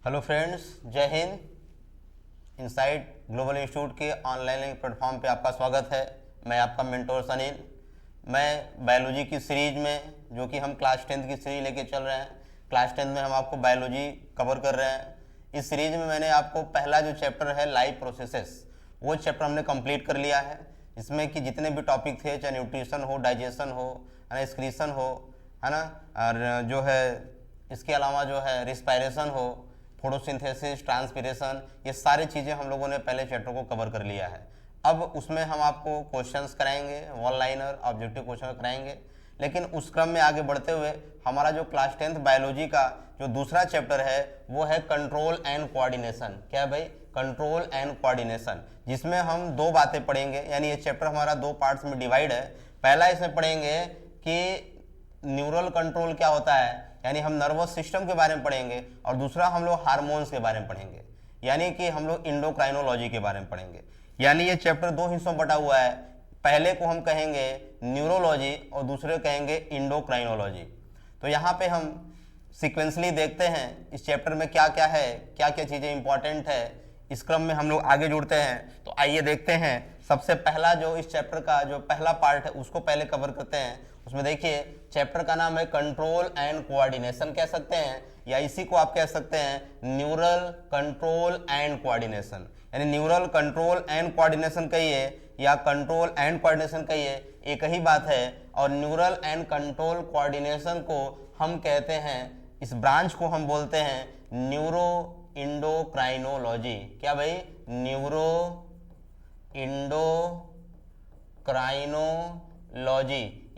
Hello friends, जय Hind. Inside global institute के online platform पे आपका स्वागत है। मैं आपका मेंटोर अनिल। मैं बायोलॉजी की सीरीज में, जो कि हम क्लास 10th की सीरीज लेके चल रहे हैं, क्लास 10th में हम आपको बायोलॉजी कवर कर रहे हैं। इस सीरीज में मैंने आपको पहला जो चैप्टर है लाइफ प्रोसेसेस, वो चैप्टर हमने कंप्लीट कर लिया है। इसमें कि जितने भी टॉपिक थे, चाहे न्यूट्रिशन हो, डाइजेशन हो, है ना, एक्सक्रीशन हो, है ना, और जो है इसके अलावा जो है रिस्पायरेशन हो, फोटोसिंथेसिस, ट्रांसपिरेशन, ये सारी चीज़ें हम लोगों ने पहले चैप्टर को कवर कर लिया है। अब उसमें हम आपको क्वेश्चंस कराएंगे, वन लाइनर ऑब्जेक्टिव क्वेश्चन कराएंगे। लेकिन उस क्रम में आगे बढ़ते हुए हमारा जो क्लास 10th बायोलॉजी का जो दूसरा चैप्टर है वो है कंट्रोल एंड कोऑर्डिनेशन। क्या है भाई? कंट्रोल एंड कोऑर्डिनेशन, जिसमें हम दो बातें पढ़ेंगे। यानी ये चैप्टर हमारा दो पार्ट्स में डिवाइड है। पहला इसमें पढ़ेंगे कि न्यूरल कंट्रोल क्या होता है, यानी हम नर्वस सिस्टम के बारे में पढ़ेंगे, और दूसरा हम लोग हार्मोन्स के बारे में पढ़ेंगे, यानी कि हम लोग इंडोक्राइनोलॉजी के बारे में पढ़ेंगे। यानी ये चैप्टर दो हिस्सों में बटा हुआ है। पहले को हम कहेंगे न्यूरोलॉजी और दूसरे को कहेंगे इंडोक्राइनोलॉजी। तो यहाँ पे हम सिक्वेंसली देखते हैं इस चैप्टर में क्या क्या है, क्या क्या चीज़ें इंपॉर्टेंट है। इस क्रम में हम लोग आगे जुड़ते हैं। तो आइए देखते हैं। सबसे पहला जो इस चैप्टर का जो पहला पार्ट है उसको पहले कवर करते हैं। उसमें देखिए, चैप्टर का नाम है कंट्रोल एंड कोऑर्डिनेशन कह सकते हैं, या इसी को आप कह सकते हैं न्यूरल कंट्रोल एंड कोऑर्डिनेशन। यानी न्यूरल कंट्रोल एंड कोऑर्डिनेशन कहिए या कंट्रोल एंड कोऑर्डिनेशन कहिए, एक ही बात है। और न्यूरल एंड कंट्रोल कोऑर्डिनेशन को हम कहते हैं, इस ब्रांच को हम बोलते हैं न्यूरो इंडोक्राइनोलॉजी। क्या भाई? न्यूरो इंडोक्राइनोलॉजी,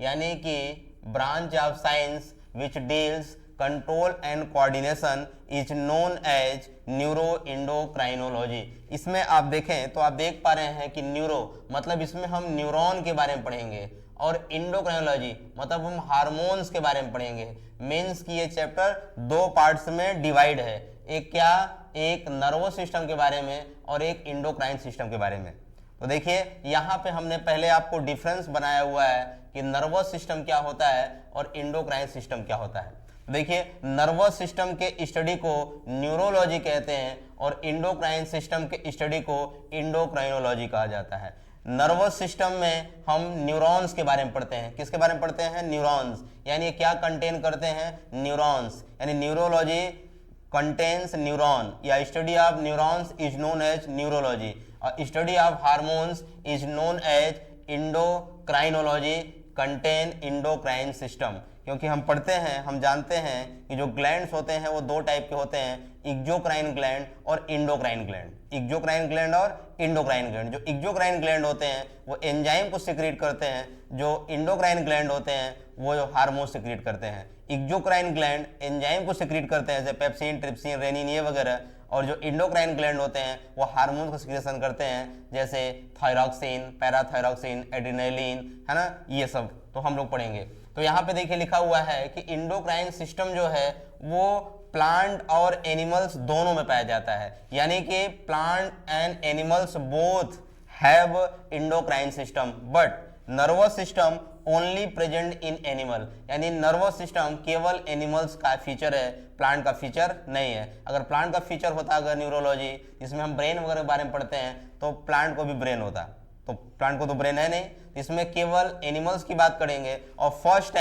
यानी कि branch of science which deals control and coordination is known as neuro endocrinology. इसमें आप देखें तो आप देख पा रहे हैं कि न्यूरो मतलब इसमें हम न्यूरॉन के बारे में पढ़ेंगे, और इंडोक्राइनोलॉजी मतलब हम हार्मोन्स के बारे में पढ़ेंगे। मीन्स कि ये चैप्टर दो पार्ट्स में डिवाइड है। एक क्या? एक नर्वस सिस्टम के बारे में और एक इंडोक्राइन सिस्टम के बारे में। तो देखिए, यहाँ पे हमने पहले आपको डिफरेंस बनाया हुआ है कि नर्वस सिस्टम क्या होता है और इंडोक्राइन सिस्टम क्या होता है। तो देखिए, नर्वस सिस्टम के स्टडी को न्यूरोलॉजी कहते हैं और इंडोक्राइन सिस्टम के स्टडी को इंडोक्राइनोलॉजी कहा जाता है। नर्वस सिस्टम में हम न्यूरॉन्स के बारे में पढ़ते हैं। किसके बारे में पढ़ते हैं? न्यूरॉन्स। यानी क्या कंटेन करते हैं? न्यूरॉन्स। यानी न्यूरोलॉजी कंटेन्स न्यूरॉन, या study of neurons is known as neurology, और study of hormones is known as endocrinology, contain endocrine system. क्योंकि हम पढ़ते हैं, हम जानते हैं कि जो ग्लैंड्स होते हैं वो दो टाइप के होते हैं, एक्सोक्राइन ग्लैंड और इंडोक्राइन ग्लैंड। एक्सोक्राइन ग्लैंड और इंडोक्राइन ग्लैंड। जो एक्सोक्राइन ग्लैंड होते हैं वो एंजाइम को सिक्रीट करते हैं, जो इंडोक्राइन ग्लैंड होते हैं वो हार्मोन सिक्रीट करते हैं। एक्सोक्राइन ग्लैंड एंजाइम को सिक्रीट करते हैं, जैसे पेप्सिन, ट्रिप्सिन, रेनिन ये वगैरह, और जो इंडोक्राइन ग्लैंड होते हैं वो हार्मोन का सिक्रेशन करते हैं, जैसे थायरॉक्सिन, पैराथायरॉक्सिन, एड्रेनालिन, है ना, ये सब तो हम लोग पढ़ेंगे। तो यहाँ पे देखिए लिखा हुआ है कि इंडोक्राइन सिस्टम जो है वो प्लांट और एनिमल्स दोनों में पाया जाता है। यानी कि plant and animals both have endocrine system, but nervous system only present in animal. यानी नर्वस सिस्टम केवल एनिमल्स का फीचर है, प्लांट का फीचर नहीं है। अगर प्लांट का फीचर होता अगर न्यूरोलॉजी, जिसमें हम ब्रेन वगैरह के बारे में पढ़ते हैं, तो प्लांट को भी ब्रेन होता। तो प्लांट को तो ब्रेन है नहीं, इसमें केवल एनिमल्स की बात करेंगे। और first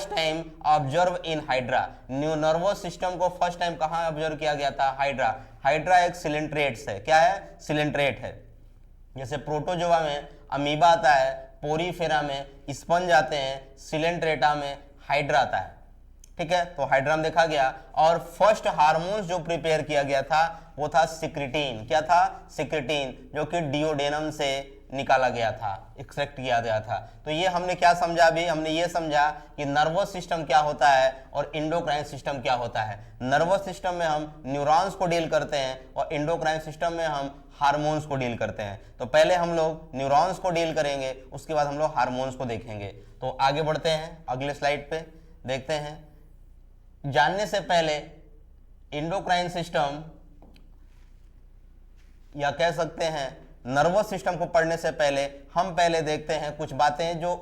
time observe in hydra. New nervous system को फर्स्ट टाइम कहाँ ऑब्जर्व किया गया था? हाइड्रा। हाइड्रा एक सिलेंट्रेट्स है। क्या है? सिलेंट्रेट है। जैसे प्रोटोजोआ में अमीबा आता है, पोरीफेरा में स्पंज आते हैं, सिलेंट्रेटा में हाइड्रा आता है। ठीक है, तो हाइड्रा में देखा गया। और फर्स्ट हार्मोन्स जो प्रिपेयर किया गया था वो था सिक्रेटिन। क्या था? सिक्रेटिन, जो कि डिओडेनम से निकाला गया था, एक्सट्रैक्ट किया गया था। तो ये हमने क्या समझा? अभी हमने ये समझा कि नर्वस सिस्टम क्या होता है और इंडोक्राइन सिस्टम क्या होता है। नर्वस सिस्टम में हम न्यूरॉन्स को डील करते हैं और इंडोक्राइन सिस्टम में हम हार्मोन्स को डील करते हैं। तो पहले हम लोग न्यूरॉन्स को डील करेंगे, उसके बाद हम लोग हार्मोन्स को देखेंगे। तो आगे बढ़ते हैं, अगले स्लाइड पे देखते हैं। जानने से पहले इंडोक्राइन सिस्टम, या कह सकते हैं नर्वस सिस्टम को पढ़ने से पहले हम पहले देखते हैं कुछ बातें जो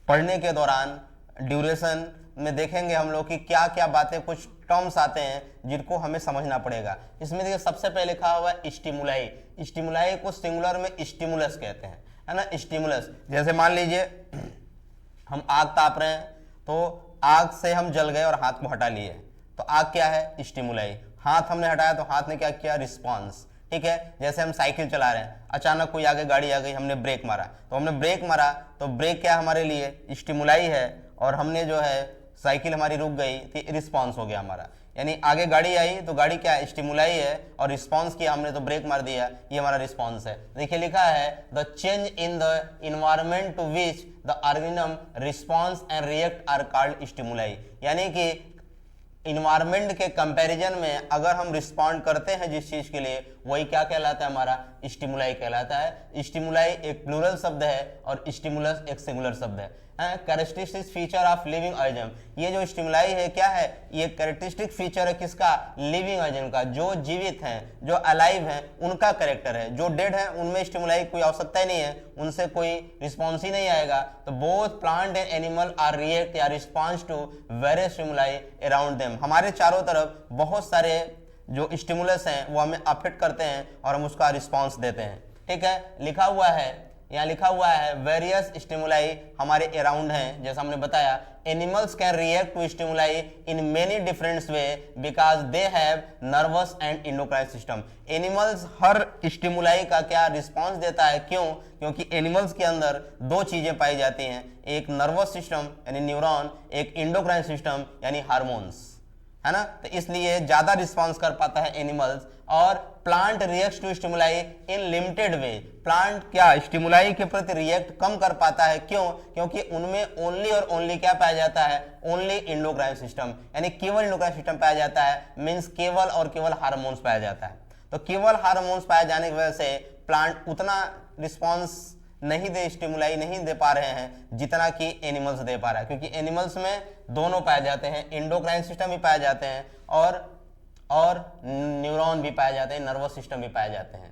पढ़ने के दौरान ड्यूरेशन में देखेंगे हम लोग कि क्या क्या बातें, कुछ टर्म्स आते हैं जिनको हमें समझना पड़ेगा। इसमें देखिए सबसे पहले लिखा हुआ है स्टिमुलाई। स्टिमुलाई को सिंगुलर में स्टिमुलस कहते हैं, है ना, स्टिमुलस। जैसे मान लीजिए हम आग ताप रहे हैं, तो आग से हम जल गए और हाथ को हटा लिए, तो आग क्या है, स्टिमुलाई। हाथ हमने हटाया तो हाथ ने क्या किया, रिस्पॉन्स। ठीक है, जैसे हम साइकिल चला रहे हैं, अचानक कोई आगे गाड़ी आ गई, हमने ब्रेक मारा, तो हमने ब्रेक मारा तो ब्रेक क्या हमारे लिए स्टिमुलाई है, और हमने जो है साइकिल हमारी रुक गई तो रिस्पॉन्स हो गया हमारा। यानी आगे गाड़ी आई तो गाड़ी क्या है, स्टिमुलाई है, और रिस्पॉन्स किया हमने तो ब्रेक मार दिया, ये हमारा रिस्पॉन्स है। देखिए लिखा है the change in the environment to which the organism response and react are called stimuli. यानी कि इन्वायरमेंट के कंपैरिजन में अगर हम रिस्पॉन्ड करते हैं जिस चीज के लिए, वही क्या कहलाता है, हमारा स्टिमुलाई कहलाता है। स्टिमुलाई एक प्लूरल शब्द है और स्टिमुलस एक सिंगुलर शब्द है। Characteristic feature of living organism, ये जो स्टिमुलाई है क्या है, ये कैरेक्टरिस्टिक फीचर है किसका, लिविंग ऑर्गेनिज्म का। जो जीवित हैं, जो अलाइव हैं, उनका कैरेक्टर है। जो डेड है उनमें स्टिमुलाई की कोई आवश्यकता ही नहीं है, उनसे कोई रिस्पॉन्स ही नहीं आएगा। तो both plant and animal are react या response to various stimuli around them. हमारे चारों तरफ बहुत सारे जो स्टिमुलस हैं वो हमें अफेक्ट करते हैं और हम उसका रिस्पॉन्स देते हैं। ठीक है, लिखा हुआ है, यहाँ लिखा हुआ है वेरियस स्टिमुलाई हमारे अराउंड हैं। जैसा हमने बताया, animals can react to stimuli in many different way because they have nervous and endocrine system. Animals हर स्टिमुलाई का क्या रिस्पॉन्स देता है, क्यों, क्योंकि एनिमल्स के अंदर दो चीजें पाई जाती हैं, एक नर्वस सिस्टम यानी न्यूरॉन, एक इंडोक्राइन सिस्टम यानी हार्मोन्स, है ना। तो इसलिए ज्यादा रिस्पॉन्स कर पाता है एनिमल्स। और plant reacts to stimuli in limited way. Plant क्या स्टिमुलाई के प्रति रिएक्ट कम कर पाता है, क्यों, क्योंकि उनमें ओनली और ओनली क्या पाया जाता है, ओनली इंडोक्राइन सिस्टम, यानी केवल इंडोक्राइन सिस्टम पाया जाता है, मींस केवल और केवल हार्मोन्स पाया जाता है। तो केवल हार्मोन्स पाए जाने की वजह से प्लांट उतना रिस्पॉन्स नहीं दे, स्टिमुलाई नहीं दे पा रहे हैं जितना कि एनिमल्स दे पा रहा है, क्योंकि एनिमल्स में दोनों पाए जाते हैं, इंडोक्राइन सिस्टम भी पाए जाते हैं और न्यूरॉन भी पाए जाते हैं, नर्वस सिस्टम भी पाए जाते हैं।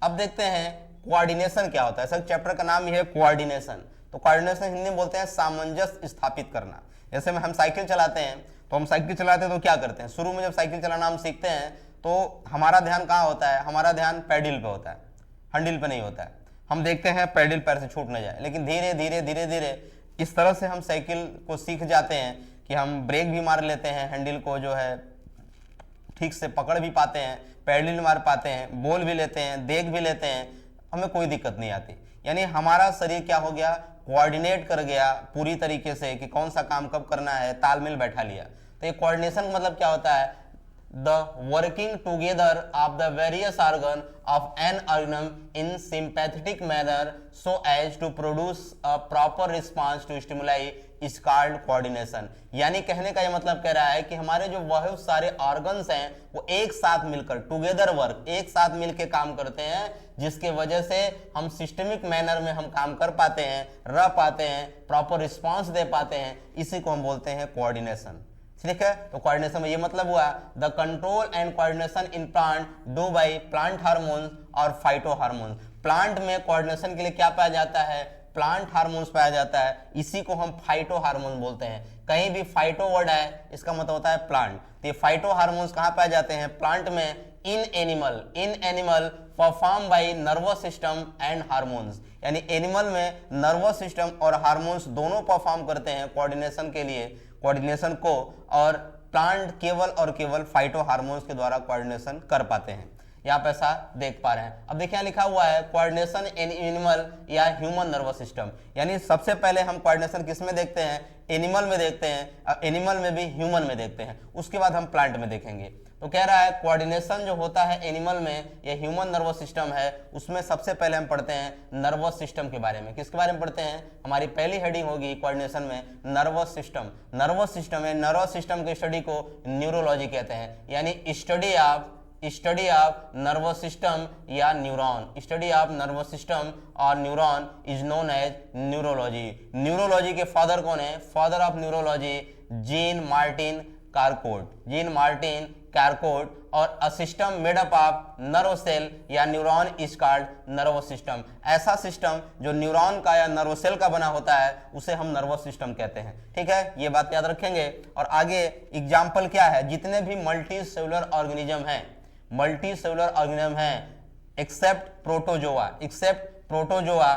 अब देखते हैं कोऑर्डिनेशन क्या होता है। सर चैप्टर का नाम ही है कोऑर्डिनेशन। तो कोऑर्डिनेशन हिंदी में बोलते हैं सामंजस्य स्थापित करना। जैसे में हम साइकिल चलाते हैं, तो हम साइकिल चलाते हैं तो क्या करते हैं, शुरू में जब साइकिल चलाना हम सीखते हैं तो हमारा ध्यान कहाँ होता है, हमारा ध्यान पैडल पे होता है, हैंडल पे नहीं होता है। हम देखते हैं पैडल पैर से छूट न जाए, लेकिन धीरे धीरे धीरे धीरे इस तरह से हम साइकिल को सीख जाते हैं कि हम ब्रेक भी मार लेते हैं, हैंडल को जो है ठीक से पकड़ भी पाते हैं, पैडल भी मार पाते हैं, बोल भी लेते हैं, देख भी लेते हैं, हमें कोई दिक्कत नहीं आती। यानी हमारा शरीर क्या हो गया, कोऑर्डिनेट कर गया पूरी तरीके से कि कौन सा काम कब करना है, तालमेल बैठा लिया। तो ये कोऑर्डिनेशन का मतलब क्या होता है, the working together of the various organ of an organism in sympathetic manner so as to produce a proper response to stimuli is called coordination। यानी कहने का ये मतलब कह रहा है कि हमारे जो बहुत सारे ऑर्गन्स हैं वो एक साथ मिलकर टुगेदर वर्क, एक साथ मिलकर काम करते हैं, जिसके वजह से हम सिस्टमिक मैनर में हम काम कर पाते हैं, रह पाते हैं, प्रॉपर रिस्पॉन्स दे पाते हैं। इसी को हम बोलते हैं कोऑर्डिनेशन। ठीक है, तो कोऑर्डिनेशन में ये मतलब हुआ the control and coordination in plant do by plant hormones और फाइटो हार्मोन्स। प्लांट में कोऑर्डिनेशन के लिए क्या पाया जाता है, प्लांट हार्मोन्स पाया जाता है, इसी को हम फाइटो हार्मोन बोलते हैं। कहीं भी फाइटो वर्ड है इसका मतलब होता है प्लांट। तो ये फाइटो हार्मोन्स कहाँ पाए जाते हैं, प्लांट में, in animal perform by nervous system and hormones. यानी एनिमल में नर्वस सिस्टम और हार्मोन्स दोनों परफॉर्म करते हैं कोऑर्डिनेशन के लिए, कोऑर्डिनेशन को, और प्लांट केवल और केवल फाइटो हार्मोन्स के द्वारा कोऑर्डिनेशन कर पाते हैं। यहाँ पे ऐसा देख पा रहे हैं। अब देखिए लिखा हुआ है कोऑर्डिनेशन इन एनिमल या ह्यूमन नर्वस सिस्टम। यानी सबसे पहले हम कोऑर्डिनेशन किस में देखते हैं, एनिमल में देखते हैं, एनिमल में भी ह्यूमन में देखते हैं, उसके बाद हम प्लांट में देखेंगे। तो कह रहा है कोऑर्डिनेशन जो होता है एनिमल में या ह्यूमन नर्वस सिस्टम है, उसमें सबसे पहले हम पढ़ते हैं नर्वस सिस्टम के बारे में। किसके बारे में पढ़ते हैं, हमारी पहली हेडिंग होगी कोऑर्डिनेशन में नर्वस सिस्टम। नर्वस सिस्टम है, नर्वस सिस्टम की स्टडी को न्यूरोलॉजी कहते हैं, यानी स्टडी ऑफ नर्वस सिस्टम या neuron. Study of nervous system और neuron is known as neurology. Neurology के फादर कौन है, father of neurology Jean Martin Charcot. Jean Martin Charcot, और a system made up of nerve cell या neuron is called nervous system. ऐसा system जो neuron का या नर्व सेल का बना होता है उसे हम नर्वस सिस्टम कहते हैं। ठीक है, ये बात याद रखेंगे। और आगे एग्जाम्पल क्या है, जितने भी मल्टी सेलुलर ऑर्गेनिज्म हैं, मल्टी सेलुलर ऑर्गेनिज्म हैं एक्सेप्ट प्रोटोजोआ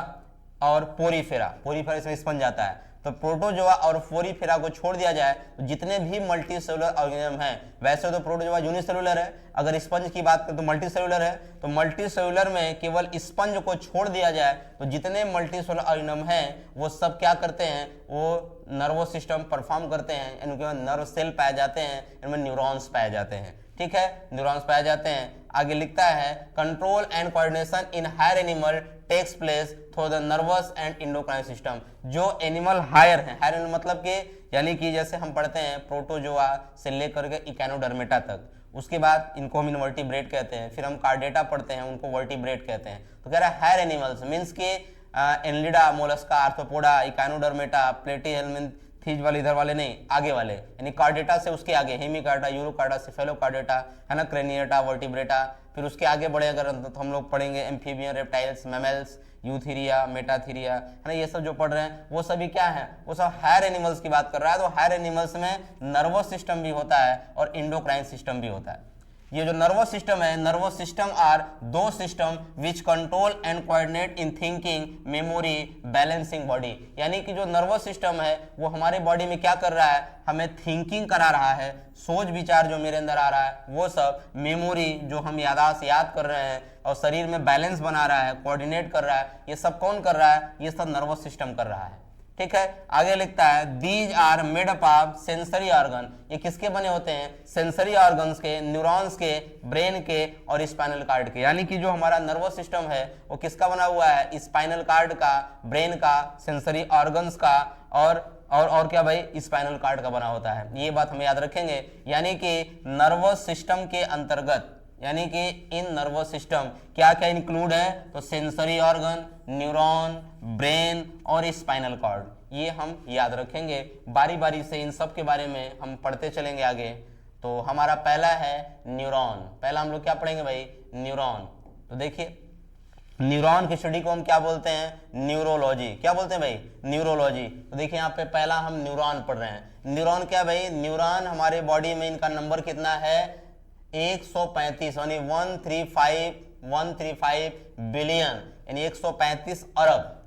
और पोरीफेरा, पोरीफेरा इसमें स्पंज जाता है, तो प्रोटोजोआ और पोरीफेरा को छोड़ दिया जाए तो जितने भी मल्टी सेलुलर ऑर्गेनिज्म हैं, वैसे तो प्रोटोजोआ यूनिसेलुलर है, अगर स्पंज की बात करें तो मल्टी सेलुलर है, तो मल्टी सेलुलर में केवल स्पंज को छोड़ दिया जाए तो जितने मल्टी सेलुलर ऑर्गेनिज्म हैं वो सब क्या करते हैं, वो नर्वस सिस्टम परफॉर्म करते हैं, इनके नर्व सेल पाए जाते हैं, इनमें न्यूरॉन्स पाए जाते हैं। ठीक है, न्यूरॉन्स पाए जाते हैं। आगे लिखता है control and coordination in higher animal takes place through the nervous and endocrine system. जो एनिमल हायर है, हायर एनिमल मतलब कि यानी कि जैसे हम पढ़ते हैं प्रोटोजोआ से लेकर के इकैनोडर्मेटा तक, उसके बाद इनको हम इनवर्टिब्रेट कहते हैं, फिर हम कार्डेटा पढ़ते हैं उनको वर्टिब्रेट कहते हैं। तो कह रहा है हायर एनिमल्स मीन्स के एनलिडा, मोलस्का, आर्थ्रोपोडा, इकैनोडर्मेटा, प्लेटीहेल्मिन्थीज वाले इधर वाले नहीं, आगे वाले यानी कार्डेटा से उसके आगे हेमिकार्डा, यूरोकार्डा, सेफेलोकार्डेटा है ना, क्रेनिएटा, वर्टिब्रेटा, फिर उसके आगे बढ़े अगर तो हम लोग पढ़ेंगे amphibian, reptiles, mammals, Eutheria, Metatheria है ना, ये सब जो पढ़ रहे हैं वो सभी क्या है, वो सब हायर एनिमल्स की बात कर रहा है। तो हायर एनिमल्स में नर्वस सिस्टम भी होता है और इंडोक्राइन सिस्टम भी होता है। ये जो नर्वस सिस्टम है, नर्वस सिस्टम आर दो system which control and coordinate in thinking, memory, balancing body. यानी कि जो नर्वस सिस्टम है वो हमारे बॉडी में क्या कर रहा है, हमें थिंकिंग करा रहा है, सोच विचार जो मेरे अंदर आ रहा है वो सब, मेमोरी जो हम यादाश्त याद कर रहे हैं, और शरीर में बैलेंस बना रहा है, कोऑर्डिनेट कर रहा है, ये सब कौन कर रहा है, ये सब नर्वस सिस्टम कर रहा है। ठीक है, आगे लिखता है these are made up of sensory organ. ये किसके बने होते हैं, सेंसरी ऑर्गन्स के, न्यूरॉन्स के, ब्रेन के और स्पाइनल कार्ड के। यानी कि जो हमारा नर्वस सिस्टम है वो किसका बना हुआ है, स्पाइनल कार्ड का, ब्रेन का, सेंसरी ऑर्गन्स का और क्या भाई, स्पाइनल कार्ड का बना होता है। ये बात हम याद रखेंगे। यानी कि नर्वस सिस्टम के अंतर्गत, यानी कि इन नर्वस सिस्टम क्या क्या इंक्लूड है, तो सेंसरी ऑर्गन, न्यूरॉन, ब्रेन और स्पाइनल कॉर्ड, ये हम याद रखेंगे। बारी बारी से इन सब के बारे में हम पढ़ते चलेंगे आगे। तो हमारा पहला है न्यूरॉन। पहला हम लोग क्या पढ़ेंगे भाई, न्यूरॉन। तो देखिए न्यूरॉन की स्टडी को हम क्या बोलते हैं, न्यूरोलॉजी। क्या बोलते हैं भाई, न्यूरोलॉजी। तो देखिए यहाँ पे पहला हम न्यूरॉन पढ़ रहे हैं। न्यूरॉन क्या भाई, न्यूरॉन हमारे बॉडी में इनका नंबर कितना है, 135 यानी 135 बिलियन यानी 135 अरब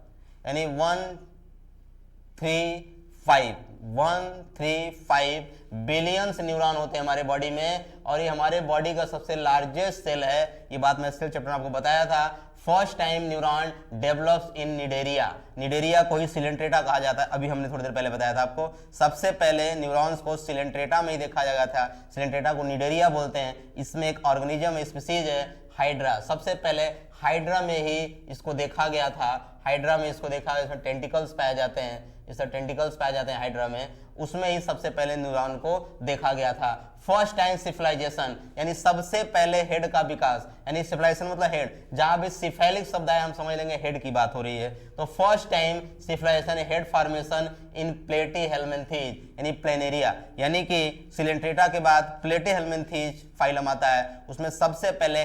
यानी 135 बिलियंस न्यूरॉन होते हैं हमारे बॉडी में। और ये हमारे बॉडी का सबसे लार्जेस्ट सेल है। ये बात मैं सेल चैप्टर में आपको बताया था। First time neuron develops in Cnidaria. Cnidaria को ही सिलेंट्रेटा कहा जाता है, अभी हमने थोड़ी देर पहले बताया था आपको। सबसे पहले न्यूरॉन्स को सिलेंट्रेटा में ही देखा गया था, सिलेंट्रेटा को निडेरिया बोलते हैं। इसमें एक ऑर्गेनिज्म स्पीसीज है हाइड्रा। सबसे पहले हाइड्रा में ही इसको देखा गया था। हाइड्रा में इसको देखा गया, इसमें टेंटिकल्स पाए जाते हैं, इसमें टेंटिकल्स पाए जाते हैं हाइड्रा में। उसमें ही सबसे पहले न्यूरॉन को देखा गया था। फर्स्ट टाइम सिफलाइजेशन यानी सबसे पहले हेड का विकास, यानी सिफलाइजेशन मतलब हेड। जहां भी सिफेलिक शब्द है हम समझ लेंगे हेड की बात हो रही है। तो first time cephalization head formation in platyhelminthes यानी प्लेनेरिया। यानी कि सिलेंट्रेटा के बाद प्लेटीहेल्मिन्थीज फाइलम आता है, उसमें सबसे पहले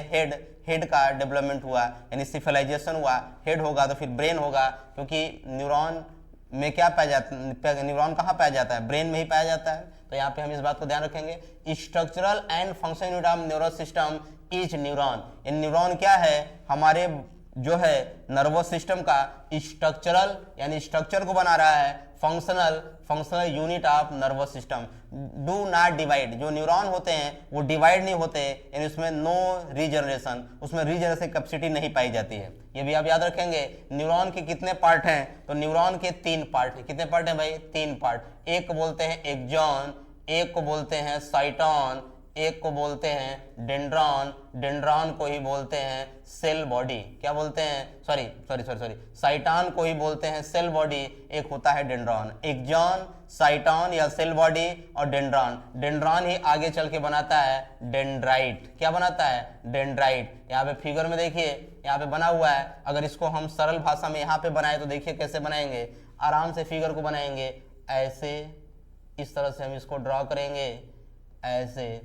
हेड का डेवलपमेंट हुआ, यानी सिफलाइजेशन हुआ। हेड होगा तो फिर ब्रेन होगा, क्योंकि न्यूरॉन में क्या पाया जाता है, न्यूरॉन कहाँ पाया जाता है, ब्रेन में ही पाया जाता है। तो यहाँ पे हम इस बात को ध्यान रखेंगे। Structural and function unit of nervous system is neuron. ये न्यूरॉन क्या है, हमारे जो है नर्वस सिस्टम का स्ट्रक्चरल यानी स्ट्रक्चर को बना रहा है, functional unit of nervous system. Do not divide, जो न्यूरॉन होते हैं वो डिवाइड नहीं होते, यानी उसमें नो रीजनरेशन, उसमें रीजनरेशन कैपेसिटी नहीं पाई जाती है। ये भी आप याद रखेंगे। न्यूरॉन के कितने पार्ट हैं, तो न्यूरॉन के 3 पार्ट हैं। कितने पार्ट हैं भाई, 3 पार्ट। एक को बोलते हैं एक्सॉन, एक को बोलते हैं साइटोन, एक को बोलते हैं डेंड्रॉन, डेंड्रॉन को ही बोलते हैं सेल बॉडी। क्या बोलते हैं, सॉरी साइटॉन को ही बोलते हैं सेल बॉडी, एक होता है डेंड्रॉन। एक्सॉन, साइटॉन या सेल बॉडी और डेंड्रॉन। डेंड्रॉन ही आगे चल के बनाता है डेंड्राइट। क्या बनाता है, डेंड्राइट। यहाँ पे फिगर में देखिए, यहाँ पे बना हुआ है। अगर इसको हम सरल भाषा में यहाँ पे बनाए तो देखिए कैसे बनाएंगे। आराम से फिगर को बनाएंगे, ऐसे इस तरह से हम इसको ड्रॉ करेंगे, ऐसे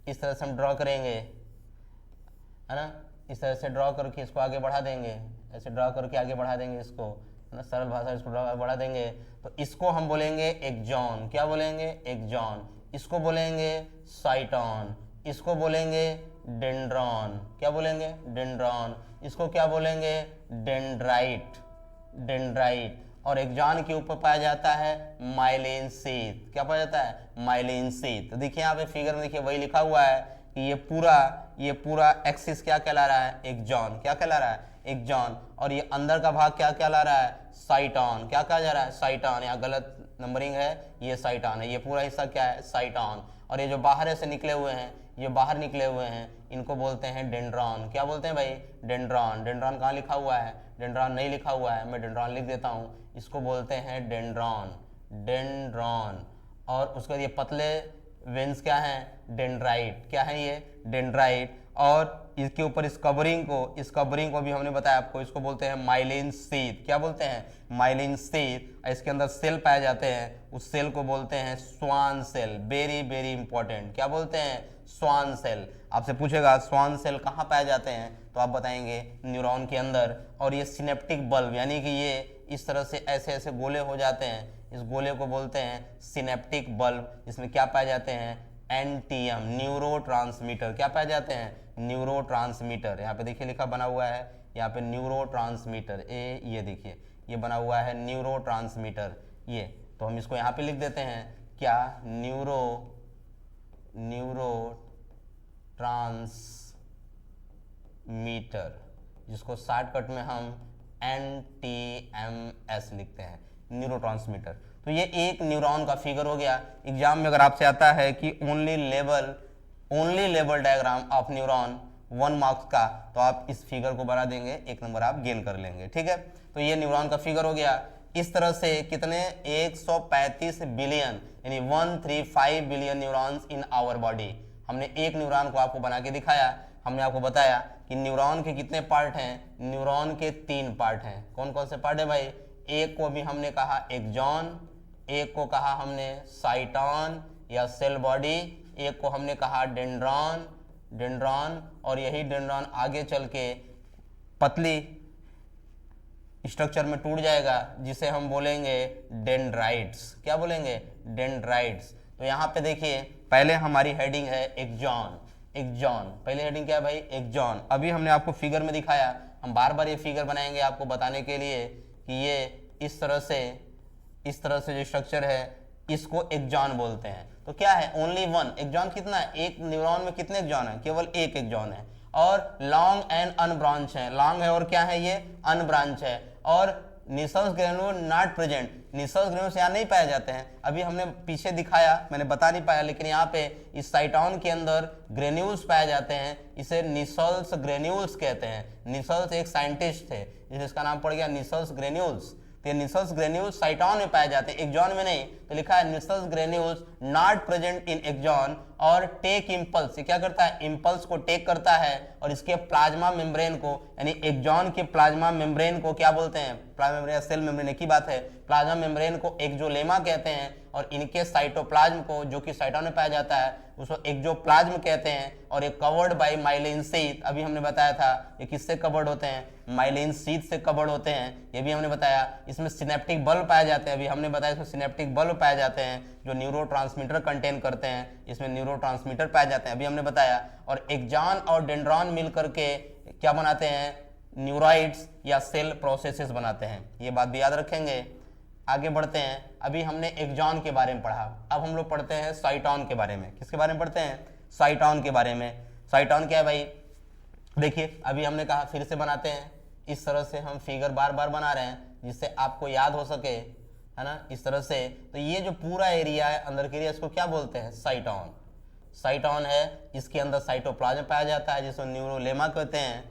इस तरह से हम ड्रॉ करेंगे, है ना, इस तरह से ड्रॉ करके इसको आगे बढ़ा देंगे, ऐसे ड्रॉ करके आगे बढ़ा देंगे इसको, है ना, सरल भाषा इसको ड्रॉ बढ़ा देंगे। तो इसको हम बोलेंगे एक्सॉन, क्या बोलेंगे, एक्सॉन। इसको बोलेंगे साइटोन, इसको बोलेंगे डेंड्रॉन, क्या बोलेंगे, डेंड्रॉन। इसको क्या बोलेंगे, डेंड्राइट, डेंड्राइट। और एक्सॉन के ऊपर पाया जाता है माइलिन शीथ, क्या पाया जाता है, माइलिन शीथ। तो देखिए यहाँ पे फिगर में देखिए वही लिखा हुआ है कि ये पूरा एक्सिस क्या कहला रहा है, एक्सॉन, क्या कहला रहा है, एक्सॉन। और ये अंदर का भाग क्या कहला रहा है, साइटोन, क्या कहा जा रहा है, साइटोन। यहाँ गलत नंबरिंग है, ये साइटोन है, ये पूरा हिस्सा क्या है, साइटोन। और ये जो बाहर से निकले हुए हैं, ये बाहर निकले हुए हैं, इनको बोलते हैं डेंड्रॉन, क्या बोलते हैं भाई, डेंड्रॉन। डेंड्रॉन कहाँ लिखा हुआ है, डेंड्रॉन नहीं लिखा हुआ है, मैं डेंड्रॉन लिख देता हूँ। इसको बोलते हैं डेंड्रॉन, डेंड्रॉन। और उसके बाद ये पतले वेन्स क्या हैं, डेंड्राइट, क्या है ये, डेंड्राइट। और इसके ऊपर इस कवरिंग को भी हमने बताया आपको, इसको बोलते हैं माइलिन शीथ, क्या बोलते हैं, माइलिन शीथ। इसके अंदर सेल पाए जाते हैं, उस सेल को बोलते हैं Schwann cell, very very important, क्या बोलते हैं, स्वान सेल। आपसे पूछेगा स्वान सेल कहाँ पाए जाते हैं, तो आप बताएंगे न्यूरॉन के अंदर। और ये सिनेप्टिक बल्ब, यानी कि ये इस तरह से ऐसे ऐसे गोले हो जाते हैं, इस गोले को बोलते हैं सिनेप्टिक बल्ब। इसमें क्या पाए जाते हैं, एनटीएम, न्यूरोट्रांसमीटर, क्या पाए जाते हैं, न्यूरोट्रांसमीटर। यहाँ पे देखिए लिखा बना हुआ है, यहाँ पे न्यूरोट्रांसमीटर, ये देखिए ये बना हुआ है न्यूरोट्रांसमीटर, ये। तो हम इसको यहाँ पे लिख देते हैं क्या, न्यूरोट्रांसमीटर, जिसको शॉर्टकट में हम NTMS लिखते हैं, न्यूरोट्रांसमीटर। तो ये एक न्यूरॉन का फिगर हो गया। एग्जाम में अगर आपसे आता है कि only level diagram of neuron 1 marks का, तो आप इस फिगर को बना देंगे, 1 नंबर आप गेन कर लेंगे, ठीक है। तो ये न्यूरॉन का फिगर हो गया। इस तरह से कितने 135 बिलियन यानी 135 billion neurons in our body. हमने एक न्यूरॉन को आपको बना के दिखाया। हमने आपको बताया कि न्यूरॉन के कितने पार्ट हैं, न्यूरॉन के 3 पार्ट हैं। कौन कौन से पार्ट है भाई, एक को भी हमने कहा एक्सॉन, एक को कहा हमने साइटोन या सेल बॉडी, एक को हमने कहा डेंड्रॉन। और यही डेंड्रॉन आगे चल के पतली स्ट्रक्चर में टूट जाएगा, जिसे हम बोलेंगे डेंड्राइट्स, क्या बोलेंगे, डेंड्राइट्स। तो यहाँ पे देखिए पहले हमारी हेडिंग है एक्सॉन, पहले हेडिंग क्या है भाई, एक्सॉन। अभी हमने आपको फिगर में दिखाया, हम बार बार ये फिगर बनाएंगे आपको बताने के लिए कि ये इस तरह से जो स्ट्रक्चर है इसको एक्सॉन बोलते हैं। तो क्या है, ओनली 1 एक्सॉन। कितना है, एक न्यूरॉन में कितने एक्सॉन है, केवल एक एक्सॉन है। और लॉन्ग एंड अनब्रांच है, लॉन्ग है और क्या है, ये अनब्रांच है। और Nissl's granule not present, Nissl's granules यहाँ नहीं पाए जाते हैं। अभी हमने पीछे दिखाया, मैंने बता नहीं पाया, लेकिन यहाँ पे इस साइटोन के अंदर ग्रेन्यूल्स पाए जाते हैं, इसे निसल्स ग्रेन्यूल्स कहते हैं। निसल्स एक साइंटिस्ट थे जिसका नाम पड़ गया निसल्स ग्रेन्यूल्स। तो ये निसल्स ग्रेन्यूल्स साइटोन में पाए जाते हैं, एक्सॉन में नहीं। तो लिखा है Nissl's granules not present in axon और टेक इंपल्स, ये क्या करता है, इंपल्स को टेक करता है और इसके प्लाज्मा मेम्ब्रेन को, यानी एक्सॉन के प्लाज्मा मेम्ब्रेन को क्या बोलते हैं, प्लाज्मा मेम्ब्रेन या सेल मेम्ब्रेन की बात है, प्लाज्मा मेम्ब्रेन को एक्सोलेमा कहते हैं। और इनके साइटोप्लाज्म को, जो कि साइटोन में पाया जाता है, उसको एक्सोप्लाज्म कहते हैं। और ये कवर्ड बाय माइलिन शीथ, अभी हमने बताया था ये किससे कवर्ड होते हैं, माइलिन शीथ से कवर्ड होते हैं, ये भी हमने बताया। इसमें सिनेप्टिक बल्ब पाए जाते हैं, अभी हमने बताया इसमें सिनेप्टिक बल्ब पाए जाते हैं जो न्यूरोट्रांसमीटर कंटेन करते हैं, इसमें न्यूरोट्रांसमीटर पाए जाते हैं, अभी हमने बताया। और एक्सॉन और डेंड्रॉन मिलकर के क्या बनाते हैं, न्यूराइड्स या सेल प्रोसेसेस बनाते हैं। ये बात भी याद रखेंगे। आगे बढ़ते हैं, अभी हमने एक्सॉन के बारे में पढ़ा, अब हम लोग पढ़ते हैं साइटोन के बारे में। किसके बारे में पढ़ते हैं, साइटोन के बारे में। साइटोन क्या है भाई, देखिए अभी हमने कहा फिर से बनाते हैं, इस तरह से हम फिगर बार बार बना रहे हैं जिससे आपको याद हो सके, है ना, इस तरह से। तो ये जो पूरा एरिया है अंदर के एरिया, इसको क्या बोलते हैं, साइटोन। साइटोन है, इसके अंदर साइटोप्लाज्म पाया जाता है जिसको न्यूरोलेमा कहते हैं,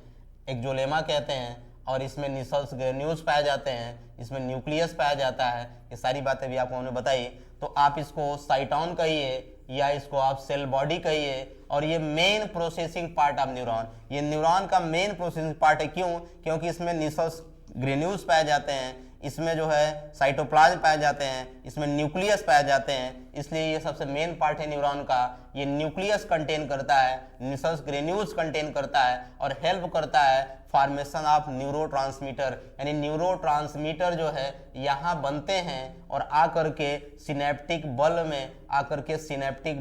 एक्सोलेमा कहते हैं। और इसमें निसल्स ग्रेन्यूल्स पाए जाते हैं, इसमें न्यूक्लियस पाया जाता है। ये सारी बातें भी आपको हमने बताई। तो आप इसको साइटोन कहिए या इसको आप सेल बॉडी कहिए। और ये main processing part of neuron, ये न्यूरॉन का मेन प्रोसेसिंग पार्ट है। क्यों, क्योंकि इसमें निसल्स ग्रेन्यूल्स पाए जाते हैं, इसमें जो है साइटोप्लाज्म पाए जाते हैं, इसमें न्यूक्लियस पाए जाते हैं, इसलिए ये सबसे मेन पार्ट है न्यूरॉन का। ये न्यूक्लियस कंटेन करता है, निसल्स ग्रेन्यूल्स कंटेन करता है और हेल्प करता है फॉर्मेशन ऑफ न्यूरोट्रांसमीटर, यानी न्यूरोट्रांसमीटर जो है यहाँ बनते हैं और आकर के सिनेप्टिक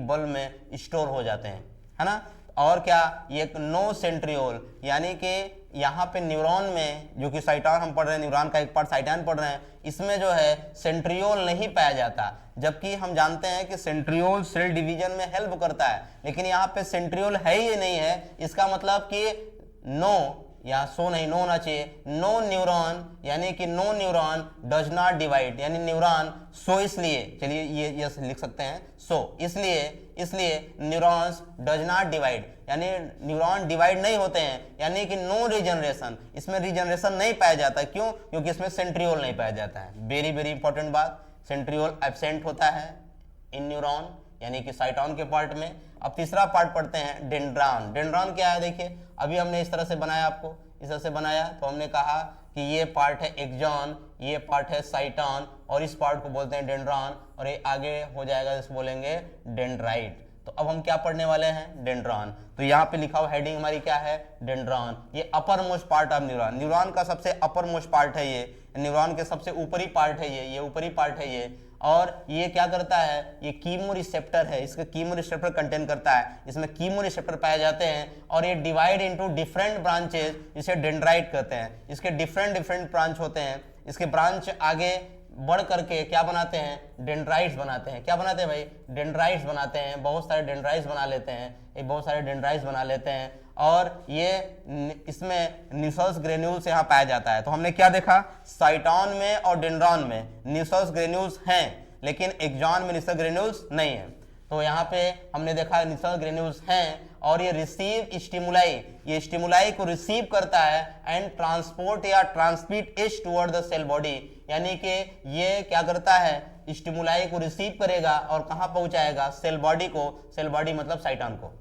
बल्ब में स्टोर हो जाते हैं, है ना। और क्या, ये एक नो सेंट्रियोल, यानी कि यहाँ पे न्यूरॉन में, जो कि साइटॉन हम पढ़ रहे हैं, न्यूरॉन का एक पार्ट साइटॉन पढ़ रहे हैं, इसमें जो है सेंट्रियोल नहीं पाया जाता, जबकि हम जानते हैं कि सेंट्रियोल सेल डिवीजन में हेल्प करता है, लेकिन यहाँ पे सेंट्रियोल है ही नहीं है। इसका मतलब कि नो, यहाँ सो नहीं, नो होना चाहिए, नो न्यूरॉन, यानी कि no neuron does not divide, यानी न्यूरॉन सो इसलिए, चलिए ये लिख सकते हैं सो इसलिए न्यूरॉन्स डज नॉट डिवाइड, यानी न्यूरॉन डिवाइड नहीं होते हैं, यानी कि नो रीजनरेशन, इसमें रीजनरेशन नहीं पाया जाता। क्यों? क्योंकि इसमें सेंट्रियोल नहीं पाया जाता है। वेरी वेरी इंपॉर्टेंट बात, सेंट्रियोल एब्सेंट होता है इन न्यूरॉन, यानी कि साइटॉन के पार्ट में। अब तीसरा पार्ट पढ़ते हैं, डेंड्रॉन। डेंड्रॉन क्या है? देखिए, अभी हमने इस तरह से बनाया, आपको इस तरह से बनाया, तो हमने कहा कि ये पार्ट है एक्सॉन, ये पार्ट है साइटॉन, और इस पार्ट को बोलते हैं डेंड्रॉन, और ये आगे हो जाएगा, इसको बोलेंगे डेंड्राइट। तो अब हम क्या पढ़ने वाले हैं? डेंड्रॉन। तो यहाँ पे लिखा हुआ हेडिंग हमारी क्या है? डेंड्रॉन। ये upper most part of neuron, neuron का सबसे अपर मोस्ट पार्ट है ये, न्यूरॉन के सबसे ऊपरी पार्ट है ये ऊपरी पार्ट है ये। और ये क्या करता है? ये कीमो रिसेप्टर है, इसका कीमो रिसेप्टर कंटेन करता है, इसमें कीमो रिसेप्टर पाए जाते हैं, और ये डिवाइड इनटू डिफरेंट ब्रांचेस, इसे डेंड्राइट कहते हैं। इसके डिफरेंट ब्रांच होते हैं, इसके ब्रांच आगे बढ़ करके क्या बनाते हैं? डेंड्राइट्स बनाते हैं। क्या बनाते हैं भाई? डेंड्राइट्स बनाते हैं, बहुत सारे डेंड्राइट्स बना लेते हैं, ये बहुत सारे डेंड्राइट्स बना लेते हैं, और ये इसमें न्यूक्लियस ग्रेन्यूल्स यहाँ पाया जाता है। तो हमने क्या देखा? साइटॉन में और डेंड्रॉन में न्यूक्लियस ग्रेन्यूल्स हैं, लेकिन एक्सॉन में न्यूक्लियस ग्रेन्यूल्स नहीं है। तो यहाँ पे हमने देखा न्यूक्लियस ग्रेन्यूल्स हैं, और ये रिसीव स्टिमुलाई, ये स्टिमुलाई को रिसीव करता है एंड ट्रांसपोर्ट या transmit it toward the cell body, यानी कि ये क्या करता है? स्टिमुलाई को रिसीव करेगा और कहाँ पहुंचाएगा? सेल बॉडी को। सेल बॉडी मतलब साइटॉन को,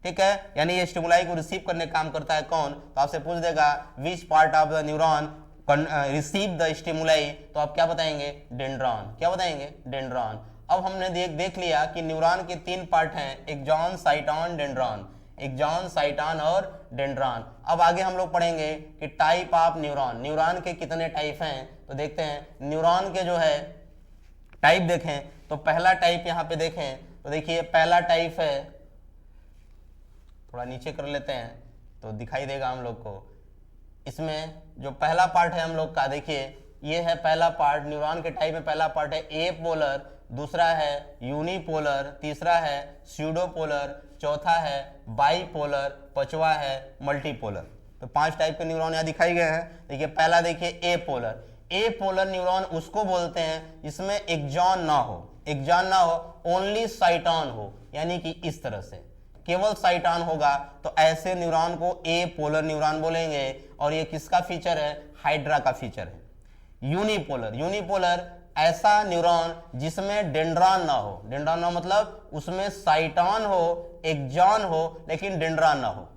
ठीक है। यानी ये स्टिमुलाई को रिसीव करने का काम करता है कौन? तो आपसे पूछ देगा which part of the neuron receive the stimuli, तो आप क्या बताएंगे? डेंड्रॉन। क्या बताएंगे? डेंड्रॉन। अब हमने देख लिया कि न्यूरॉन के 3 पार्ट हैं, axon, cyton, dendron, axon, cyton और डेंड्रॉन। अब आगे हम लोग पढ़ेंगे कि टाइप ऑफ न्यूरॉन, न्यूरॉन के कितने टाइप हैं। तो देखते हैं न्यूरॉन के जो है टाइप देखें, तो पहला टाइप यहाँ पे देखें, तो देखिए पहला टाइप है, थोड़ा नीचे कर लेते हैं तो दिखाई देगा हम लोग को। इसमें जो पहला पार्ट है हम लोग का, देखिए ये है पहला पार्ट, न्यूरॉन के टाइप में पहला पार्ट है एपोलर, दूसरा है यूनिपोलर, तीसरा है स्यूडोपोलर, चौथा है बाईपोलर, पांचवा है मल्टीपोलर। तो 5 टाइप के न्यूरॉन यहाँ दिखाई गए हैं। देखिए पहला देखिए एपोलर। एपोलर न्यूरॉन उसको बोलते हैं जिसमें एक्सॉन ना हो, ओनली साइटॉन हो, यानी कि इस तरह से केवल साइटॉन होगा, तो ऐसे न्यूरॉन को एपोलर न्यूरॉन बोलेंगे। और ये किसका फीचर है? हाइड्रा का फीचर है। यूनिपोलर ऐसा न्यूरॉन जिसमें डेंड्रॉन ना हो, डेंड्रॉन ना मतलब उसमें साइटॉन हो, एक्सॉन हो, लेकिन डेंड्रॉन ना हो।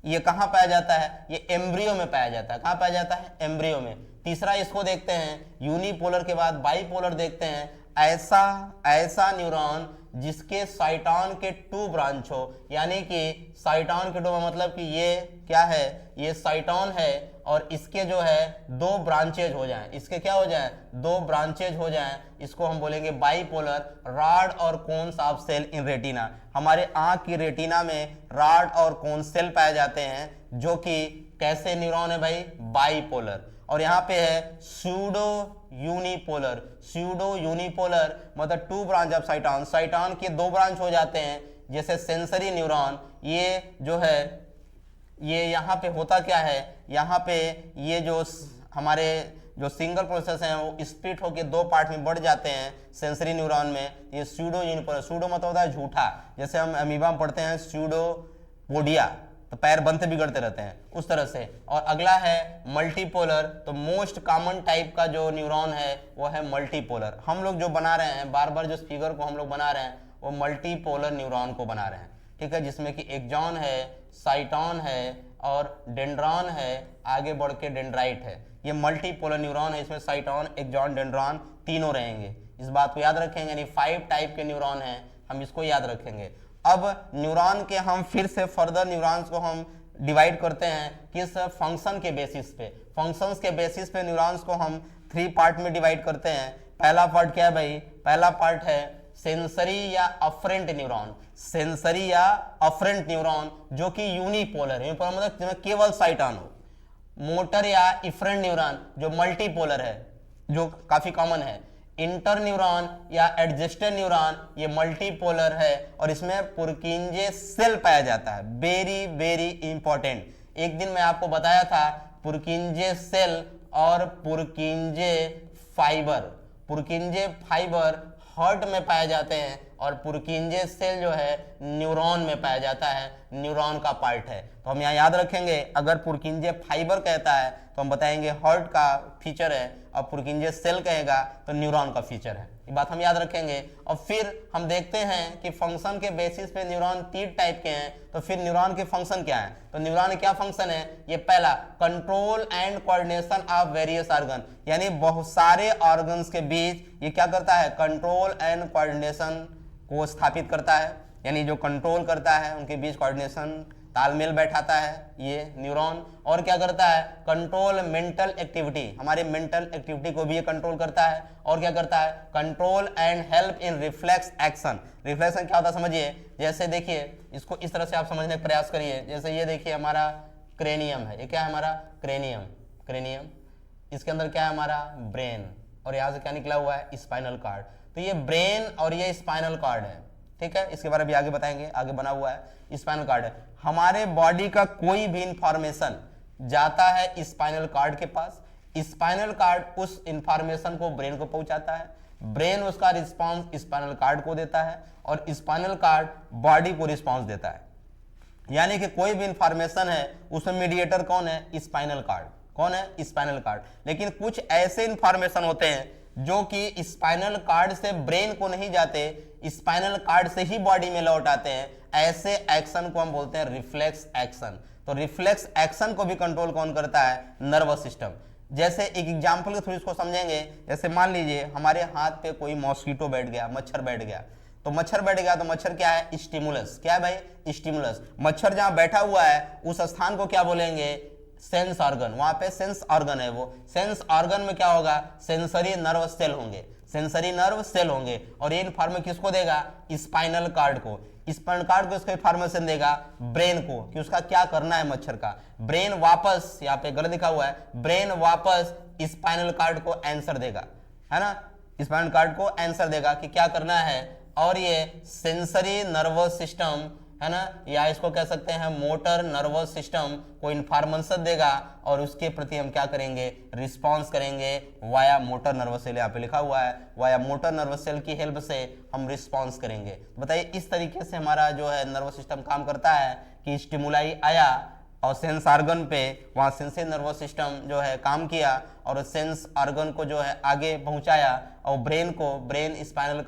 ये कहाँ पाया जाता है? ये एम्ब्रियो में पाया जाता है। कहाँ पाया जाता है? एम्ब्रियो में। तीसरा इसको देखते हैं, यूनिपोलर के बाद बाईपोलर देखते हैं, ऐसा न्यूरॉन जिसके साइटॉन के 2 ब्रांच हो, यानी कि साइटॉन के 2 मतलब कि ये क्या है? ये साइटॉन है, और इसके जो है 2 ब्रांचेज हो जाएं, इसके क्या हो जाएं? 2 ब्रांचेज हो जाएं, इसको हम बोलेंगे बाईपोलर। रॉड और cones of cell in retina, हमारे आंख की रेटिना में रॉड और कोन सेल पाए जाते हैं, जो कि कैसे न्यूरॉन है भाई? बाईपोलर। और यहाँ पे है स्यूडो यूनिपोलर मतलब 2 ब्रांच ऑफ साइटॉन के 2 ब्रांच हो जाते हैं, जैसे सेंसरी न्यूरॉन। ये जो है, ये यहाँ पे होता क्या है? यहाँ पे ये जो हमारे जो सिंगल प्रोसेस हैं वो स्प्लिट होकर 2 पार्ट में बढ़ जाते हैं सेंसरी न्यूरॉन में। ये स्यूडो यूनिपोलर, स्यूडो मतलब होता है झूठा, जैसे हम अमीबा में पढ़ते हैं स्यूडोपोडिया, तो पैर बनते बिगड़ते रहते हैं, उस तरह से। और अगला है मल्टीपोलर, तो मोस्ट कॉमन टाइप का जो न्यूरॉन है वो है मल्टीपोलर। हम लोग जो बना रहे हैं, बार बार जो फिगर को हम लोग बना रहे हैं, वो मल्टीपोलर न्यूरॉन को बना रहे हैं, ठीक है, जिसमें कि एक्सॉन है, साइटॉन है और डेंड्रॉन है, आगे बढ़ के डेंड्राइट है। ये मल्टीपोलर न्यूरॉन है, इसमें साइटॉन, एक्सॉन, डेंड्रॉन तीनों रहेंगे। इस बात को याद रखेंगे, यानी 5 टाइप के न्यूरॉन हैं, हम इसको याद रखेंगे। अब न्यूरॉन के हम फिर से फर्दर न्यूरॉन्स को हम डिवाइड करते हैं किस फंक्शन के बेसिस पे। फंक्शंस के बेसिस पे न्यूरॉन्स को हम 3 पार्ट में डिवाइड करते हैं। पहला पार्ट क्या है भाई? पहला पार्ट है सेंसरी या अफरेंट न्यूरॉन। सेंसरी या अफरेंट न्यूरॉन जो कि यूनिपोलर है, मतलब केवल साइट ऑन हो। मोटर या इफरेंट न्यूरॉन जो मल्टीपोलर है, जो काफी कॉमन है। इंटर न्यूरॉन या एडजेस्टेड न्यूरॉन ये मल्टीपोलर है और इसमें पुरकिंजे सेल पाया जाता है। Very very important. एक दिन मैं आपको बताया था पुरकिंजे सेल और पुरकिंजे फाइबर। पुरकिंजे फाइबर हार्ट में पाए जाते हैं और पुरकिंजे सेल जो है न्यूरॉन में पाया जाता है, न्यूरॉन का पार्ट है। तो हम यहाँ याद रखेंगे, अगर पुरकिंजे फाइबर कहता है तो हम बताएंगे हार्ट का फीचर है, और पुरकिंजे सेल कहेगा तो न्यूरॉन का फीचर है। ये बात हम याद रखेंगे। और फिर हम देखते हैं कि फंक्शन के बेसिस पे न्यूरॉन 3 टाइप के हैं। तो फिर न्यूरॉन के फंक्शन क्या है? तो न्यूरॉन के क्या फंक्शन है? ये पहला, control and coordination of various organ, यानी बहुत सारे ऑर्गन्स के बीच ये क्या करता है? कंट्रोल एंड कोऑर्डिनेशन को स्थापित करता है, यानी जो कंट्रोल करता है उनके बीच कोऑर्डिनेशन, तालमेल बैठाता है ये न्यूरॉन। और क्या करता है? कंट्रोल मेंटल एक्टिविटी, हमारे मेंटल एक्टिविटी को भी ये कंट्रोल करता है। और क्या करता है? Control and help in reflex action. Reflection क्या होता है समझिए। जैसे देखिए, इसको इस तरह से आप समझने का प्रयास करिए। जैसे ये देखिए हमारा क्रेनियम है, ये क्या है? हमारा क्रेनियम। क्रेनियम, इसके अंदर क्या है? हमारा ब्रेन। और यहाँ से क्या निकला हुआ है? Spinal cord. तो ये ब्रेन और ये स्पाइनल कार्ड है, ठीक है। इसके बारे में भी आगे बताएंगे, आगे बना हुआ है स्पाइनल कार्ड है। हमारे बॉडी का कोई भी इंफॉर्मेशन जाता है स्पाइनल कार्ड के पास, स्पाइनल कार्ड उस इंफॉर्मेशन को ब्रेन को पहुंचाता है, ब्रेन उसका रिस्पांस स्पाइनल कार्ड को देता है और स्पाइनल कार्ड बॉडी को रिस्पांस देता है। यानी कि कोई भी इंफॉर्मेशन है उसमें मीडिएटर कौन है? Spinal cord. कौन है? Spinal cord. लेकिन कुछ ऐसे इंफॉर्मेशन होते हैं जो कि स्पाइनल कार्ड से ब्रेन को नहीं जाते, स्पाइनल कार्ड से ही बॉडी में लौट आते हैं। ऐसे एक्शन को हम बोलते हैं रिफ्लेक्स एक्शन। तो रिफ्लेक्स एक्शन को भी कंट्रोल कौन करता है? Nervous system. जैसे एक एग्जांपल के थ्रू इसको समझेंगे। जैसे मान लीजिए हमारे हाथ पे कोई मॉस्किटो बैठ गया, मच्छर बैठ गया। तो मच्छर बैठ गया तो मच्छर क्या है? स्टिमुलस। क्या है भाई? स्टिमुलस। मच्छर जहां बैठा हुआ है उस स्थान को क्या बोलेंगे? Sense organ. वहां पे सेंस ऑर्गन है। वो सेंस ऑर्गन में क्या होगा? सेंसरी नर्व सेल होंगे, सेंसरी नर्व सेल होंगे। और ये इन्फॉर्मेशन किसको देगा? स्पाइनल कार्ड को। स्पाइनल कार्ड को इसको इन्फॉर्मेशन देगा ब्रेन को कि उसका क्या करना है मच्छर का। ब्रेन वापस, यहाँ पे गलत लिखा हुआ है, ब्रेन वापस स्पाइनल कार्ड को आंसर देगा, है ना? स्पाइनल कार्ड को आंसर देगा कि क्या करना है। और ये सेंसरी नर्वस सिस्टम, है ना, या इसको कह सकते हैं मोटर नर्वस सिस्टम को इन्फॉर्मेशन देगा और उसके प्रति हम क्या करेंगे? रिस्पॉन्स करेंगे वाया मोटर नर्वस सेल। यहाँ पे लिखा हुआ है वाया मोटर नर्वस सेल की हेल्प से हम रिस्पॉन्स करेंगे। बताइए इस तरीके से हमारा जो है नर्वस सिस्टम काम करता है कि स्टिमुलाई आया और सेंस ऑर्गन पे, वहाँ सेंसरी नर्वस सिस्टम जो है काम किया और सेंस ऑर्गन को जो है आगे पहुंचाया और ब्रेन को, ब्रेन स्पाइनल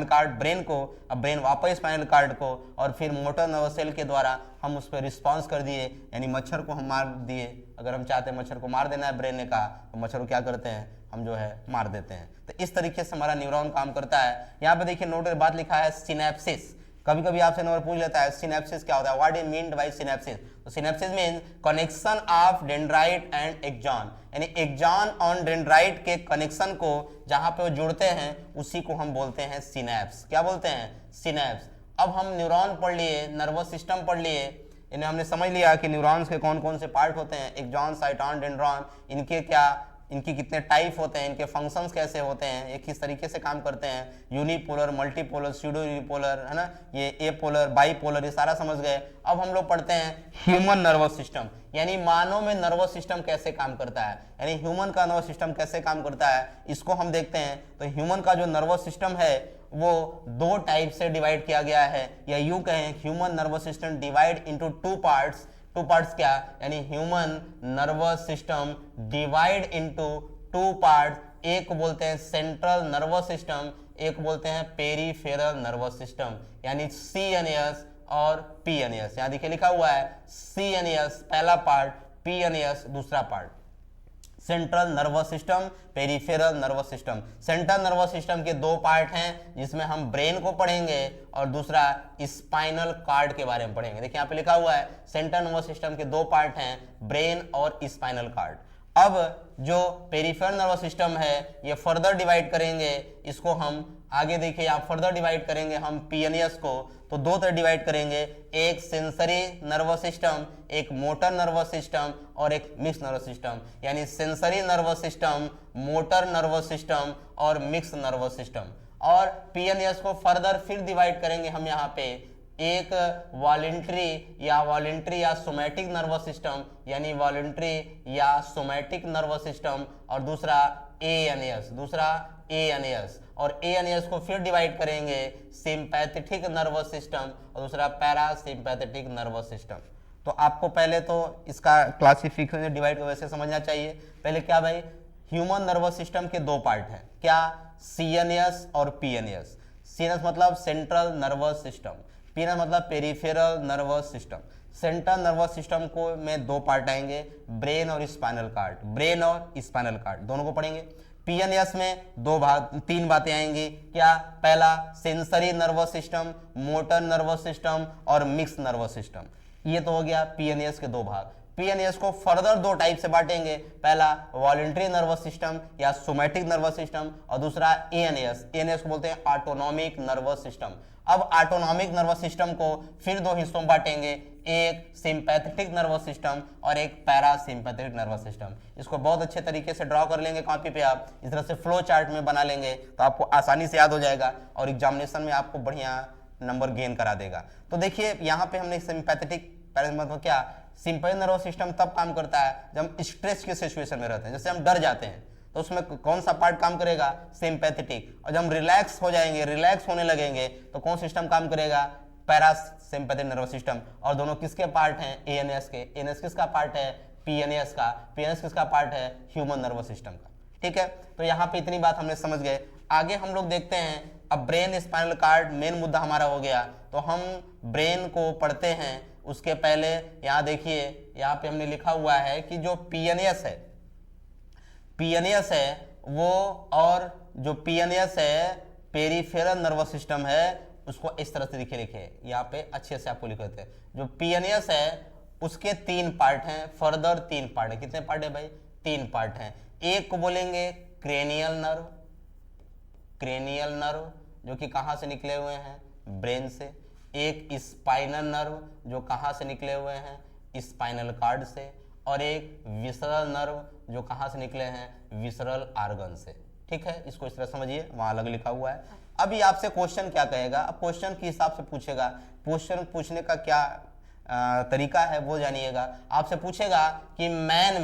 कार्ड ब्रेन को, अब ब्रेन वापस स्पाइनल कार्ड को, और फिर मोटर नर्वस सेल के द्वारा हम उस पर रिस्पॉन्स कर दिए, यानी मच्छर को हम मार दिए। अगर हम चाहते हैं मच्छर को मार देना है ब्रेन ने कहा तो मच्छर को क्या करते हैं? हम जो है मार देते हैं। तो इस तरीके से हमारा न्यूरॉन काम करता है। यहाँ पे देखिए नोट बात लिखा है सिनेप्सिस। कभी कभी आपसे नंबर पूछ लेता है सिनेप्सिस क्या होता है? What is mean by synapsis? तो synapsis means connection of dendrite and axon, यानी एक्सॉन और डेंड्राइट के कनेक्शन को जहां पे वो जुड़ते हैं उसी को हम बोलते हैं सिनेप्स। क्या बोलते हैं? सिनेप्स। अब हम न्यूरॉन पढ़ लिए, नर्वस सिस्टम पढ़ लिए, इन्हें हमने समझ लिया कि न्यूरॉन्स के कौन कौन से पार्ट होते हैं, एक्सॉन, साइटॉन, डेंड्रॉन, इनके क्या, इनकी कितने टाइप होते हैं, इनके फंक्शंस कैसे होते हैं, ये किस तरीके से काम करते हैं, यूनिपोलर, मल्टीपोलर, स्यूडो यूनिपोलर, है ना, ये एपोलर, बाईपोलर, ये सारा समझ गए। अब हम लोग पढ़ते हैं ह्यूमन नर्वस सिस्टम, यानी मानव में नर्वस सिस्टम कैसे काम करता है, यानी ह्यूमन का नर्वस सिस्टम कैसे काम करता है, इसको हम देखते हैं। तो ह्यूमन का जो नर्वस सिस्टम है वो 2 टाइप से डिवाइड किया गया है, या यूं कहें human nervous system divide into 2 parts. 2 parts क्या? यानी human nervous system divide into 2 parts. एक बोलते हैं सेंट्रल नर्वस सिस्टम, एक बोलते हैं पेरिफेरल नर्वस सिस्टम, यानी CNS और PNS। यहाँ देखिए लिखा हुआ है CNS पहला पार्ट, PNS दूसरा part. Central nervous system, peripheral nervous system. Central nervous system के दो पार्ट हैं जिसमें हम ब्रेन को पढ़ेंगे और दूसरा स्पाइनल कार्ड के बारे में पढ़ेंगे। देखिए यहाँ पे लिखा हुआ है सेंट्रल नर्वस सिस्टम के दो पार्ट हैं, ब्रेन और स्पाइनल कार्ड। अब जो पेरिफेरल नर्वस सिस्टम है ये फर्दर डिवाइड करेंगे, इसको हम आगे देखिए यहाँ फर्दर डिवाइड करेंगे हम पीएनएस को, तो दो तरह डिवाइड करेंगे, एक सेंसरी नर्वस सिस्टम, एक मोटर नर्वस सिस्टम और एक मिक्स नर्वस सिस्टम। यानी sensory nervous system, motor nervous system और मिक्स नर्वस सिस्टम। और पीएनएस को फर्दर फिर डिवाइड करेंगे हम यहाँ पे, एक वॉलेंट्री या सोमैटिक नर्वस सिस्टम यानी वॉलेंट्री या सोमैटिक नर्वस सिस्टम और दूसरा एएनएस और एएनएस को फिर डिवाइड करेंगे सिंपैथेटिक नर्वस सिस्टम और दूसरा पैरासिम्पैथेटिक नर्वस सिस्टम। तो आपको पहले तो इसका क्लासिफिकेशन डिवाइड को वैसे समझना चाहिए। पहले क्या भाई, ह्यूमन नर्वस सिस्टम के दो पार्ट हैं, क्या, सीएनएस और पीएनएस। सीएनएस मतलब सेंट्रल नर्वस सिस्टम, पीएनएस मतलब peripheral nervous system. Central nervous system को में दो पार्ट आएंगे, ब्रेन और स्पाइनल कार्ड, ब्रेन और स्पाइनल कार्ड दोनों को पढ़ेंगे। पीएनएस में तीन बातें आएंगी, क्या, पहला sensory nervous system, motor nervous system और मिक्स नर्वस सिस्टम। ये तो हो गया पीएनएस के दो भाग। पीएनएस को फर्दर दो टाइप से बांटेंगे, पहला वॉलंटरी नर्वस सिस्टम या सोमैटिक नर्वस सिस्टम और दूसरा एएनएस को बोलते हैं ऑटोनॉमिक नर्वस सिस्टम। अब ऑटोनॉमिक नर्वस सिस्टम को फिर दो हिस्सों में बांटेंगे, एक सिंपैथेटिक नर्वस सिस्टम और एक पैरासिम्पैथेटिक नर्वस सिस्टम। इसको बहुत अच्छे तरीके से ड्रॉ कर लेंगे कॉपी पे, आप इस तरह से फ्लो चार्ट में बना लेंगे तो आपको आसानी से याद हो जाएगा और एग्जामिनेशन में आपको बढ़िया नंबर गेन करा देगा। तो देखिए यहाँ पे हमने सिंपैथेटिक मतलब क्या, सिंपैथेटिक नर्वस सिस्टम तब काम करता है जब हम स्ट्रेस के सिचुएशन में रहते हैं, जैसे हम डर जाते हैं तो उसमें कौन सा पार्ट काम करेगा, सिंपैथेटिक। और जब हम रिलैक्स हो जाएंगे, रिलैक्स होने लगेंगे तो कौन सिस्टम काम करेगा, पैरासिम्पैथेटिक नर्वस सिस्टम। और दोनों किसके पार्ट हैं, एएनएस के। एएनएस किसका पार्ट है, पीएनएस का। पीएनएस किसका पार्ट है, ह्यूमन नर्वस सिस्टम का। ठीक है, तो यहाँ पे इतनी बात हमने समझ गए। आगे हम लोग देखते हैं, अब ब्रेन स्पाइनल कार्ड मेन मुद्दा हमारा हो गया, तो हम ब्रेन को पढ़ते हैं। उसके पहले यहाँ देखिए, यहाँ पे हमने लिखा हुआ है कि जो पीएनएस है वो, और जो पीएनएस है पेरिफेरल नर्वस सिस्टम है, उसको इस तरह से लिखे यहाँ पे अच्छे से आपको लिख देते हैं। जो पीएनएस है उसके तीन पार्ट हैं, फर्दर तीन पार्ट है। कितने पार्ट है भाई, तीन पार्ट हैं। एक को बोलेंगे क्रेनियल नर्व जो कि कहाँ से निकले हुए हैं, ब्रेन से। एक स्पाइनल नर्व जो कहाँ से निकले हुए हैं, स्पाइनल कार्ड से। और एक विसरल नर्व जो कहाँ से निकले हैं, विसरल आर्गन से। ठीक है, इसको इस तरह समझिए, वहाँ अलग लिखा हुआ है। अभी आपसे क्वेश्चन क्या कहेगा, अब क्वेश्चन के हिसाब से पूछेगा। क्वेश्चन पूछने का क्या तरीका है वो जानिएगा। आपसे पूछेगा कि मैन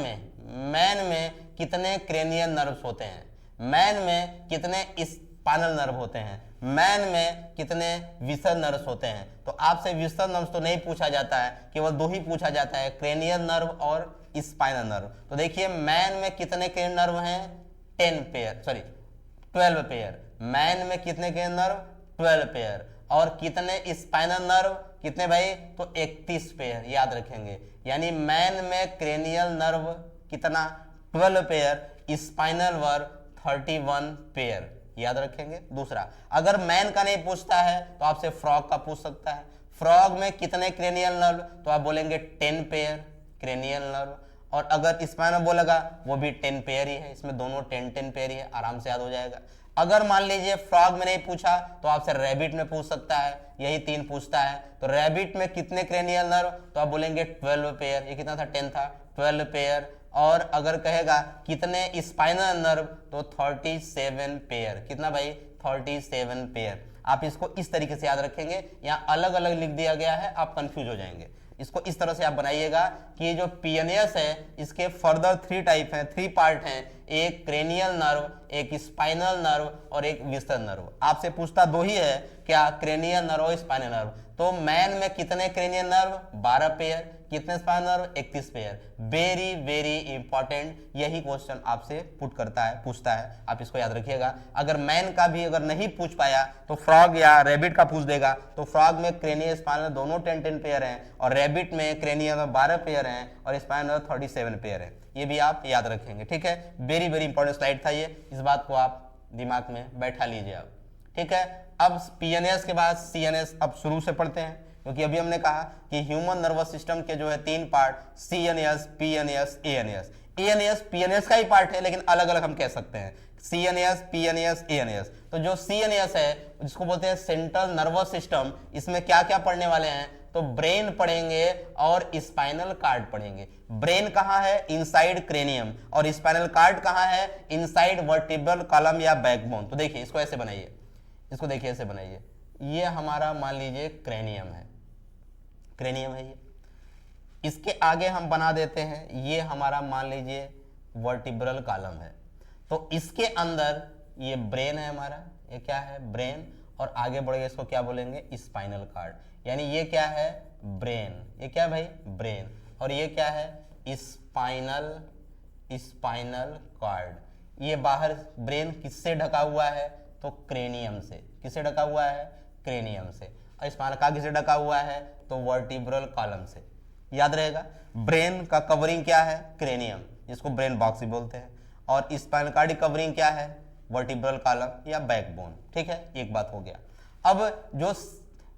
में कितने क्रेनियल नर्व्स होते हैं, मैन में कितने स्पाइनल नर्व होते हैं, मैन में कितने विसरल नर्व्स होते हैं। तो आपसे विसरल नर्व्स तो नहीं पूछा जाता है, केवल दो ही पूछा जाता है, क्रेनियल नर्व और स्पाइनल नर्व। तो देखिए मैन में कितने क्रेनियल नर्व हैं, 12 पेयर। मैन में कितने क्रेनियल नर्व, 12 पेयर। और कितने स्पाइनल नर्व, कितने भाई, तो 31 पेयर, याद रखेंगे। यानी मैन में क्रेनियल नर्व कितना, 12 पेयर, स्पाइनल नर्व 31 पेयर, याद रखेंगे। दूसरा, अगर मैन का नहीं पूछता है तो आपसे फ्रॉग का पूछ सकता है। फ्रॉग में कितने क्रेनियल नर्व, तो आप बोलेंगे 10 पेयर क्रेनियल नर्व। और अगर स्पाइनल बोलेगा वो भी 10 पेयर ही है, इसमें दोनों 10 पेयर ही है, आराम से याद हो जाएगा। अगर मान लीजिए फ्रॉग में नहीं पूछा तो आपसे रैबिट में पूछ सकता है, यही 3 पूछता है। तो रैबिट में कितने क्रेनियल नर्व, तो आप बोलेंगे 12 पेयर। ये कितना था, 10 था, 12 पेयर। और अगर कहेगा कितने स्पाइनल नर्व, तो 37 पेयर। कितना भाई, 37 पेयर। आप इसको इस तरीके से याद रखेंगे, यहाँ अलग अलग लिख दिया गया है, आप कंफ्यूज हो जाएंगे। इसको इस तरह से आप बनाइएगा कि ये जो पीएनएस है इसके फर्दर 3 टाइप हैं, 3 पार्ट हैं, एक क्रेनियल नर्व, एक स्पाइनल नर्व और एक विसरल नर्व। आपसे पूछता दो ही है, क्या, क्रेनियल नर्व और स्पाइनल नर्व। तो मैन में कितने क्रेनियल नर्व? 12 पेयर। कितने spinal nerve? 31 pair. Very very important, यही क्वेश्चन आपसे पूछता है, आप इसको याद रखिएगा। अगर मैन का भी अगर नहीं पूछ पाया तो फ्रॉग या रैबिट का पूछ देगा। तो फ्रॉग में क्रेनियल स्पाइनल दोनों 10-10 पेयर हैं, और रैबिट में क्रेनियल में 12 पेयर हैं, और स्पाइनल 37 पेयर है। ये भी आप याद रखेंगे, ठीक है। वेरी वेरी इंपॉर्टेंट स्लाइड था ये, इस बात को आप दिमाग में बैठा लीजिए आप, ठीक है। अब पीएनएस के बाद सीएनएस अब शुरू से पढ़ते हैं, क्योंकि अभी हमने कहा कि ह्यूमन नर्वस सिस्टम के जो है 3 part, CNS, PNS, ANS. ANS PNS का ही पार्ट है, लेकिन अलग अलग हम कह सकते हैं, सीएनएस, पीएनएस, एएनएस। तो जो सीएनएस है जिसको बोलते हैं सेंट्रल नर्वस सिस्टम, इसमें क्या क्या पढ़ने वाले हैं? तो ब्रेन पढ़ेंगे और स्पाइनल कार्ड पढ़ेंगे। ब्रेन कहाँ है? इनसाइड क्रेनियम, और स्पाइनल कार्ड कहाँ है? इनसाइड वर्टिब्रल कॉलम या बैकबोन। तो देखिए इसको ऐसे बनाइए, इसको देखिए ऐसे बनाइए, ये हमारा मान लीजिए क्रेनियम है, क्रेनियम है ये। इसके आगे हम बना देते हैं, ये हमारा मान लीजिए वर्टिब्रल कॉलम है। तो इसके अंदर ये ब्रेन है हमारा, ये क्या है? ब्रेन। और आगे बढ़ गए इसको क्या बोलेंगे? Spinal cord. यानी ये क्या है? ब्रेन। ये क्या है भाई? ब्रेन। और ये क्या है? Spinal cord. ये बाहर ब्रेन किससे ढका हुआ है? तो क्रेनियम से। किससे ढका हुआ है? क्रेनियम से। और स्पाइनल कार्ड किससे ढका हुआ है? तो वर्टिब्रल कॉलम से। याद रहेगा, ब्रेन का कवरिंग क्या है? क्रेनियम, जिसको ब्रेन बॉक्स भी बोलते हैं। और स्पाइनल कार्ड की कवरिंग क्या है? वर्टिब्रल कॉलम या बैकबोन, ठीक है। एक बात हो गया। अब जो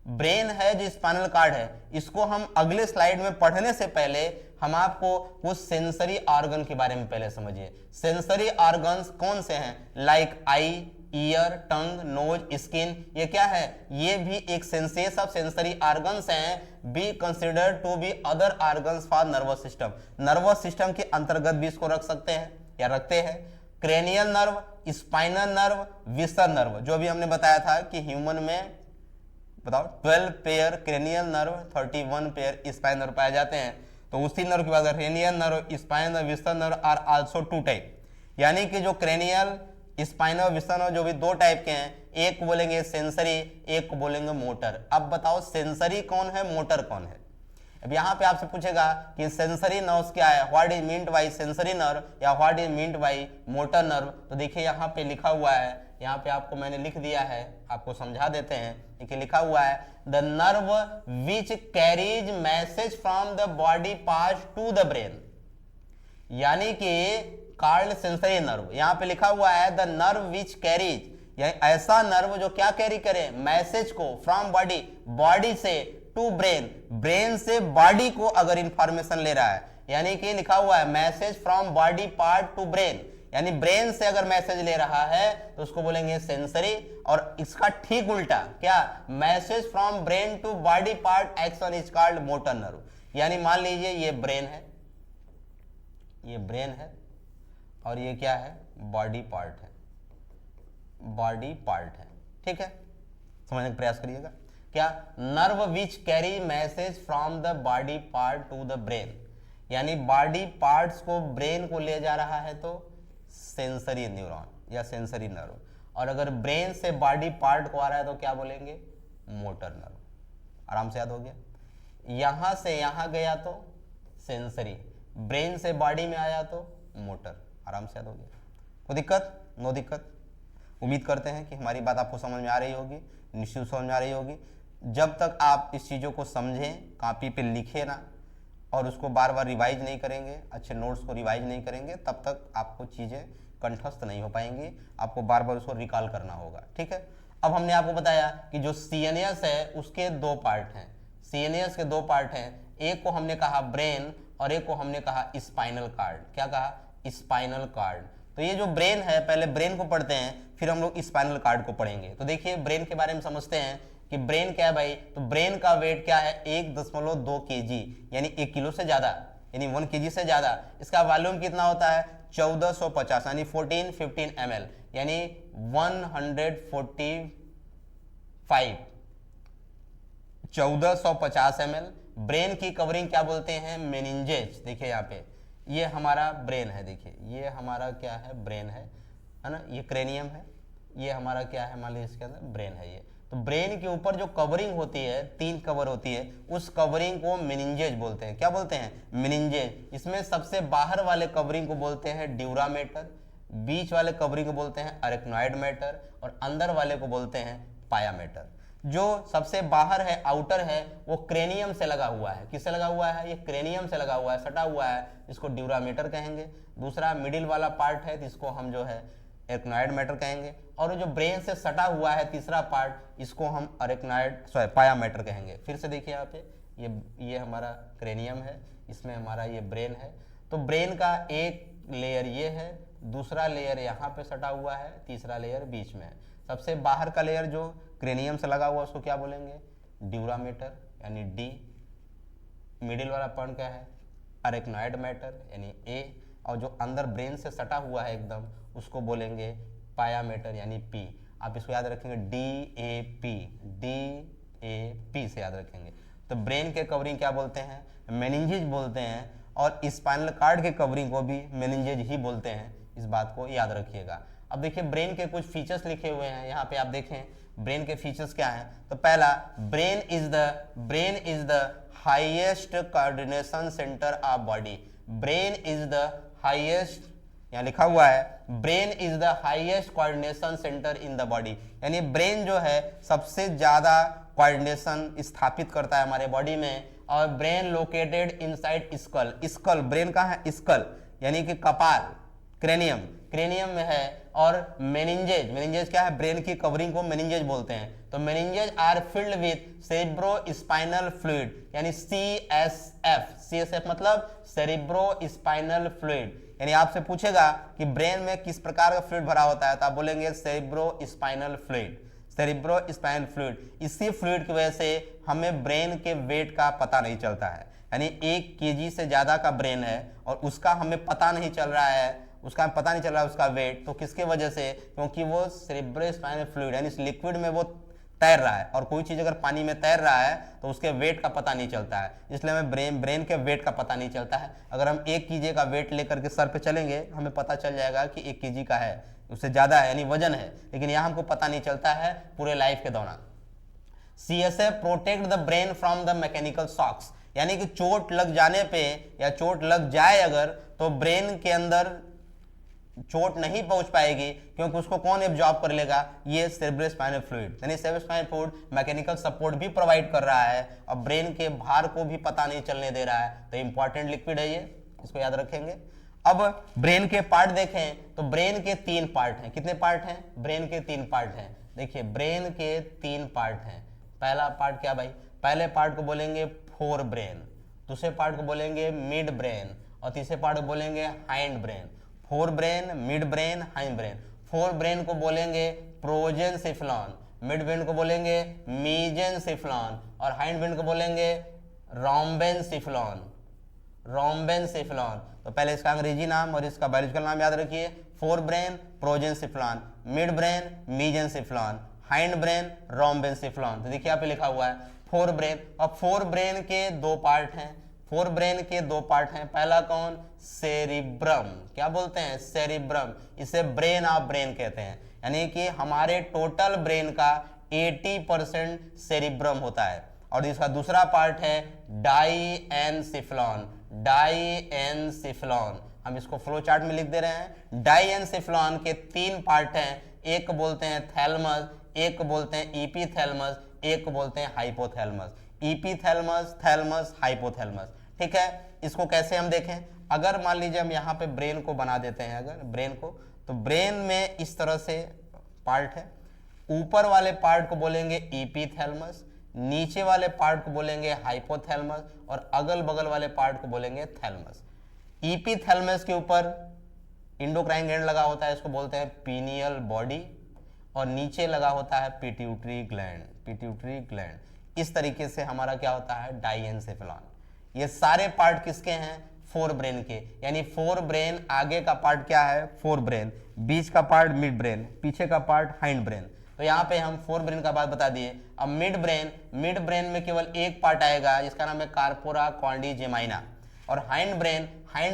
ब्रेन है, जो स्पाइनल कार्ड है, इसको हम अगले स्लाइड में पढ़ने से पहले हम आपको कुछ सेंसरी ऑर्गन के बारे में पहले समझिए। सेंसरी ऑर्गन्स कौन से हैं? Like eye, ear, tongue, nose, skin. ये क्या है? ये भी एक सेंसेस ऑफ सेंसरी ऑर्गन्स हैं, be consider to be other organs for nervous system. Nervous system के अंतर्गत भी इसको रख सकते हैं या रखते हैं। Cranial nerve, spinal nerve, visceral nerve, जो भी हमने बताया था कि ह्यूमन में बताओ 12 pair cranial nerve, 31 pair spinal nerve पाए जाते हैं। तो उसी नर्व की बात करें, cranial nerve, spinal nerve, visceral nerve are also 2 type. यानी कि जो क्रेनियल, स्पाइनल, विसल नर्व जो भी 2 टाइप के हैं, एक को बोलेंगे सेंसरी, एक को बोलेंगे मोटर। अब बताओ सेंसरी कौन है, मोटर कौन है? अब यहाँ पे आपसे पूछेगा कि सेंसरी नर्व्स क्या है, what is meant by sensory nerve या what is meant by motor nerve. तो देखिए यहाँ पे लिखा हुआ है, यहाँ पे आपको मैंने लिख दिया है, आपको समझा देते हैं। देखिए लिखा हुआ है, the nerve which carries message from the body part two the brain. यानी कि कार्ड सेंसरी नर्व, यहाँ पे लिखा हुआ है द नर्व विच कैरीज, यानी ऐसा नर्व जो क्या कैरी करे? मैसेज को फ्रॉम बॉडी, बॉडी से टू ब्रेन, ब्रेन से बॉडी को अगर इंफॉर्मेशन ले रहा है। यानी कि लिखा हुआ है message from body part two brain, यानी ब्रेन से अगर मैसेज ले रहा है तो उसको बोलेंगे सेंसरी। और इसका ठीक उल्टा क्या? Message from brain to body part action is called motor nerve. यानी मान लीजिए ये ब्रेन है, ये ब्रेन है, और ये क्या है? बॉडी पार्ट है, बॉडी पार्ट है, ठीक है। समझने का प्रयास करिएगा। क्या? Nerve which carry message from the body part two the brain, यानी बॉडी पार्ट्स को ब्रेन को ले जा रहा है तो सेंसरी न्यूरॉन या सेंसरी नर्व। और अगर ब्रेन से बॉडी पार्ट को आ रहा है तो क्या बोलेंगे? Motor nerve. आराम से याद हो गया। यहां से यहां गया तो सेंसरी, ब्रेन से बॉडी में आया तो मोटर। आराम से याद हो गया। कोई दिक्कत? नो दिक्कत। उम्मीद करते हैं कि हमारी बात आपको समझ में आ रही होगी, निश्चित समझ में आ रही होगी। जब तक आप इस चीज़ों को समझें, कापी पे लिखे ना, और उसको बार बार रिवाइज नहीं करेंगे, अच्छे नोट्स को रिवाइज नहीं करेंगे, तब तक आपको चीज़ें कंठस्थ नहीं हो पाएंगी। आपको बार बार उसको रिकॉल करना होगा, ठीक है। अब हमने आपको बताया कि जो सीएनएस है उसके 2 पार्ट हैं। सीएनएस के 2 पार्ट हैं, एक को हमने कहा ब्रेन और एक को हमने कहा स्पाइनल कार्ड। क्या कहा? Spinal cord. तो ये जो ब्रेन है, पहले ब्रेन को पढ़ते हैं, फिर हम लोग स्पाइनल कार्ड को पढ़ेंगे। तो देखिए ब्रेन के बारे में समझते हैं कि ब्रेन क्या है भाई। तो ब्रेन का वेट क्या है? 1.2 kg, यानी 1 किलो से ज्यादा, यानी 1 kg से ज्यादा। इसका वॉल्यूम कितना होता है? 1450, यानी 14-15 ml, यानी 145, 1450 ml। ब्रेन की कवरिंग क्या बोलते हैं? मेनिंजेज। देखिए यहाँ पे ये हमारा ब्रेन है, देखिए ये हमारा क्या है? ब्रेन है ना। ये क्रेनियम है, ये हमारा क्या है? मान लीजिए इसके अंदर ब्रेन है। ये तो ब्रेन के ऊपर जो कवरिंग होती है, 3 कवर होती है, उस कवरिंग को मेनिंजेज बोलते हैं। क्या बोलते हैं? मेनिंजेज। इसमें सबसे बाहर वाले कवरिंग को बोलते हैं ड्यूरा मैटर, बीच वाले कवरिंग को बोलते हैं अरेक्नॉइड मैटर, और अंदर वाले को बोलते हैं पाया मैटर। जो सबसे बाहर है, आउटर है, वो क्रेनियम से लगा हुआ है। किससे लगा हुआ है? ये क्रेनियम से लगा हुआ है, सटा हुआ है, इसको ड्यूरा मैटर कहेंगे। दूसरा मिडिल वाला पार्ट है, जिसको हम जो है अरेक्नॉइड मैटर कहेंगे। और जो ब्रेन से सटा हुआ है तीसरा पार्ट, इसको हम पाया मैटर कहेंगे। फिर से देखिए यहाँ पे, ये हमारा क्रेनियम है, इसमें हमारा ये ब्रेन है। तो ब्रेन का एक लेयर ये है, दूसरा लेयर यहाँ पे सटा हुआ है, तीसरा लेयर बीच में है। सबसे बाहर का लेयर जो क्रेनियम से लगा हुआ, उसको क्या बोलेंगे? ड्यूरा मैटर यानी डी। मिडिल वाला पॉइंट क्या है? अरेक्नॉइड मैटर यानी ए। और जो अंदर ब्रेन से सटा हुआ है एकदम, उसको बोलेंगे पाया मैटर यानी पी। आप इसको याद रखेंगे DAP, DAP से याद रखेंगे। तो ब्रेन के कवरिंग क्या बोलते हैं? मेनिंजेज बोलते हैं। और स्पाइनल कार्ड के कवरिंग को भी मेनिंजेज ही बोलते हैं। इस बात को याद रखिएगा। अब देखिए ब्रेन के कुछ फीचर्स लिखे हुए हैं यहाँ पे, आप देखें ब्रेन के फीचर्स क्या हैं। तो पहला, brain is the highest coordination centre of body. Brain is the highest, यहाँ लिखा हुआ है brain is the highest coordination centre in the body, यानी ब्रेन जो है सबसे ज्यादा कोऑर्डिनेशन स्थापित करता है हमारे बॉडी में। और brain located inside skull. Skull brain का है, स्कल यानी कि कपाल, क्रेनियम में है। और मेनिंजेज क्या है? ब्रेन की कवरिंग को मेनिंजेज बोलते हैं। तो meninges are filled with cerebro spinal fluid यानी CSF मतलब सेरिब्रो स्पाइनल फ्लूइड। यानी आपसे पूछेगा कि ब्रेन में किस प्रकार का फ्लूइड भरा होता है, तो आप बोलेंगे cerebro spinal fluid, cerebro spinal fluid. इसी फ्लूइड की वजह से हमें ब्रेन के वेट का पता नहीं चलता है। यानी 1 kg से ज्यादा का ब्रेन है और उसका हमें पता नहीं चल रहा है, उसका वेट। तो किसके वजह से? क्योंकि वो सेरिब्रो स्पाइनल फ्लूइड यानी इस लिक्विड में वो तैर रहा है। और कोई चीज अगर पानी में तैर रहा है तो उसके वेट का पता नहीं चलता है, इसलिए हमें ब्रेन के वेट का पता नहीं चलता है। अगर हम 1 kg का वेट लेकर के सर पे चलेंगे, हमें पता चल जाएगा कि 1 kg का है, उससे ज्यादा है यानी वजन है, लेकिन यहाँ हमको पता नहीं चलता है पूरे लाइफ के दौरान। CSF protect the brain from the mechanical shocks, यानी कि चोट लग जाने पे या चोट लग जाए अगर, तो ब्रेन के अंदर चोट नहीं पहुंच पाएगी, क्योंकि उसको कौन एब्जॉर्ब कर लेगा? ये सेरेब्रो स्पाइनल फ्लूइड। यानी cerebro spinal fluid mechanical support भी प्रोवाइड कर रहा है और ब्रेन के भार को भी पता नहीं चलने दे रहा है। तो इंपॉर्टेंट लिक्विड है ये, इसको याद रखेंगे। अब ब्रेन के पार्ट देखें तो ब्रेन के 3 पार्ट हैं। कितने पार्ट हैं? ब्रेन के 3 पार्ट हैं। देखिए ब्रेन के 3 पार्ट हैं। पहला पार्ट क्या भाई? पहले पार्ट को बोलेंगे फोर ब्रेन, दूसरे पार्ट को बोलेंगे मिड ब्रेन और तीसरे पार्ट को बोलेंगे hind brain. Fore brain, mid brain, hind brain. Fore brain को बोलेंगे प्रोजेनसेफलॉन, मिड ब्रेन को बोलेंगे मीजेनसेफलॉन और हाइंड ब्रेन को बोलेंगे रोम्बेनसेफलॉन। तो पहले इसका अंग्रेजी नाम और इसका बायोलॉजिकल नाम याद रखिए। Fore brain prosencephalon, mid brain mesencephalon, hind brain rhombencephalon. तो देखिए यहाँ पे लिखा हुआ है फोर ब्रेन। और फोर ब्रेन के 2 पार्ट हैं। फोर ब्रेन के 2 पार्ट हैं। पहला कौन? सेरिब्रम। क्या बोलते हैं? सेरिब्रम। इसे ब्रेन ऑफ ब्रेन कहते हैं, यानी कि हमारे टोटल ब्रेन का 80% सेरिब्रम होता है। और इसका दूसरा पार्ट है डाईएनसेफलॉन। हम इसको फ्लो चार्ट में लिख दे रहे हैं। डाईएनसेफलॉन के 3 पार्ट हैं। एक बोलते हैं थैलमस, एक बोलते हैं ईपीथैलमस, एक बोलते हैं हाइपोथैलमस। ईपीथैलमस, thalamus, hypothalamus. ठीक है, इसको कैसे हम देखें? अगर मान लीजिए हम यहाँ पे ब्रेन को बना देते हैं, अगर ब्रेन को, तो ब्रेन में इस तरह से पार्ट है। ऊपर वाले पार्ट को बोलेंगे ईपीथैलमस, नीचे वाले पार्ट को बोलेंगे हाइपोथैलमस और अगल बगल वाले पार्ट को बोलेंगे थैलमस। ईपीथैलमस के ऊपर इंडोक्राइन ग्लैंड लगा होता है, इसको बोलते हैं पीनियल बॉडी, और नीचे लगा होता है पिट्यूटरी ग्लैंड। इस तरीके से हमारा क्या होता है? डाईएनसेफलॉन। ये सारे पार्ट किसके हैं? फोर ब्रेन के। यानी फोर ब्रेन, आगे का पार्ट क्या है? फोर ब्रेन, बीच का पार्ट मिड ब्रेन, पीछे का पार्ट हाइंड ब्रेन। तो यहाँ पे हम फोर ब्रेन का बात बता दिए। अब मिड ब्रेन में केवल एक पार्ट आएगा जिसका नाम है कार्पोरा कॉन्डिजेमाइना। और हाइंड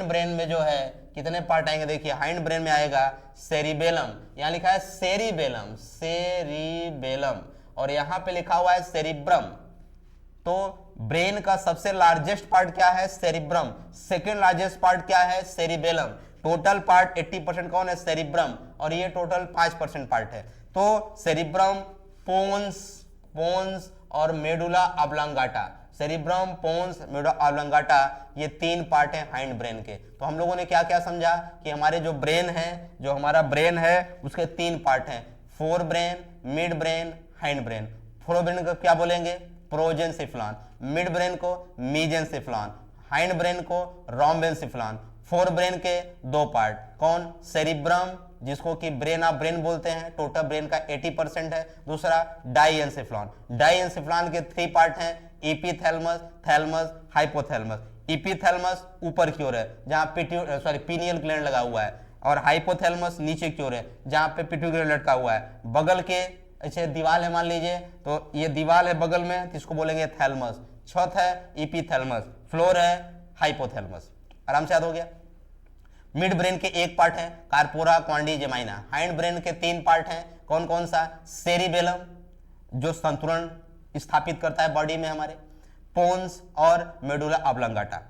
ब्रेन में जो है कितने पार्ट आएंगे? देखिए हाइंड ब्रेन में आएगा सेरिबेलम, यहाँ लिखा है सेरिबेलम। और यहाँ पे लिखा हुआ है सेरिब्रम। तो ब्रेन का सबसे लार्जेस्ट पार्ट क्या है? सेरिब्रम। सेकेंड लार्जेस्ट पार्ट क्या है? सेरिबेलम। टोटल पार्ट 80% कौन है? सेरिब्रम। और ये टोटल 5% पार्ट है। तो सेरिब्रम, पोन्स और medulla oblongata. Cerebrum, पोन्स, medulla oblongata, ये 3 पार्ट हैं हाइंड ब्रेन के। तो हम लोगों ने क्या क्या समझा कि हमारे जो ब्रेन है, जो हमारा ब्रेन है उसके 3 पार्ट हैं, fore brain, mid brain, hind brain. Fore brain को क्या बोलेंगे? प्रोजेंसिफ्लॉन। मिड ब्रेन को मीजेंसिफ्लॉन, हाइंड ब्रेन को रोम्बेंसिफ्लॉन। फोर ब्रेन के 2 पार्ट, कौन? सेरिब्रम, जिसको कि ब्रेन ऑफ ब्रेन बोलते हैं, टोटल ब्रेन का 80% है। दूसरा डाइएंसिफ्लॉन। डाइएंसिफ्लॉन के 3 पार्ट हैं, एपिथैलेमस, थैलेमस, हाइपोथैलेमस। एपिथैलेमस ऊपर की ओर है जहां पीनियल ग्लैंड लगा हुआ है, और हाइपोथैलेमस नीचे की ओर है जहां पे पिट्यूटरी लटका हुआ है। बगल के ऐसे दीवार है मान लीजिए, तो ये दीवार है बगल में, तो इसको बोलेंगे थैलेमस। छत है एपिथैलेमस, फ्लोर है हाइपोथैलेमस। आराम से याद हो गया। मिड ब्रेन के 1 पार्ट है कार्पोरा क्वाड्रिजेमाइना। हाइंड ब्रेन के 3 पार्ट हैं, कौन कौन सा? सेरिबेलम, जो संतुलन स्थापित करता है बॉडी में हमारे, पोन्स और मेडुला ऑब्लांगाटा।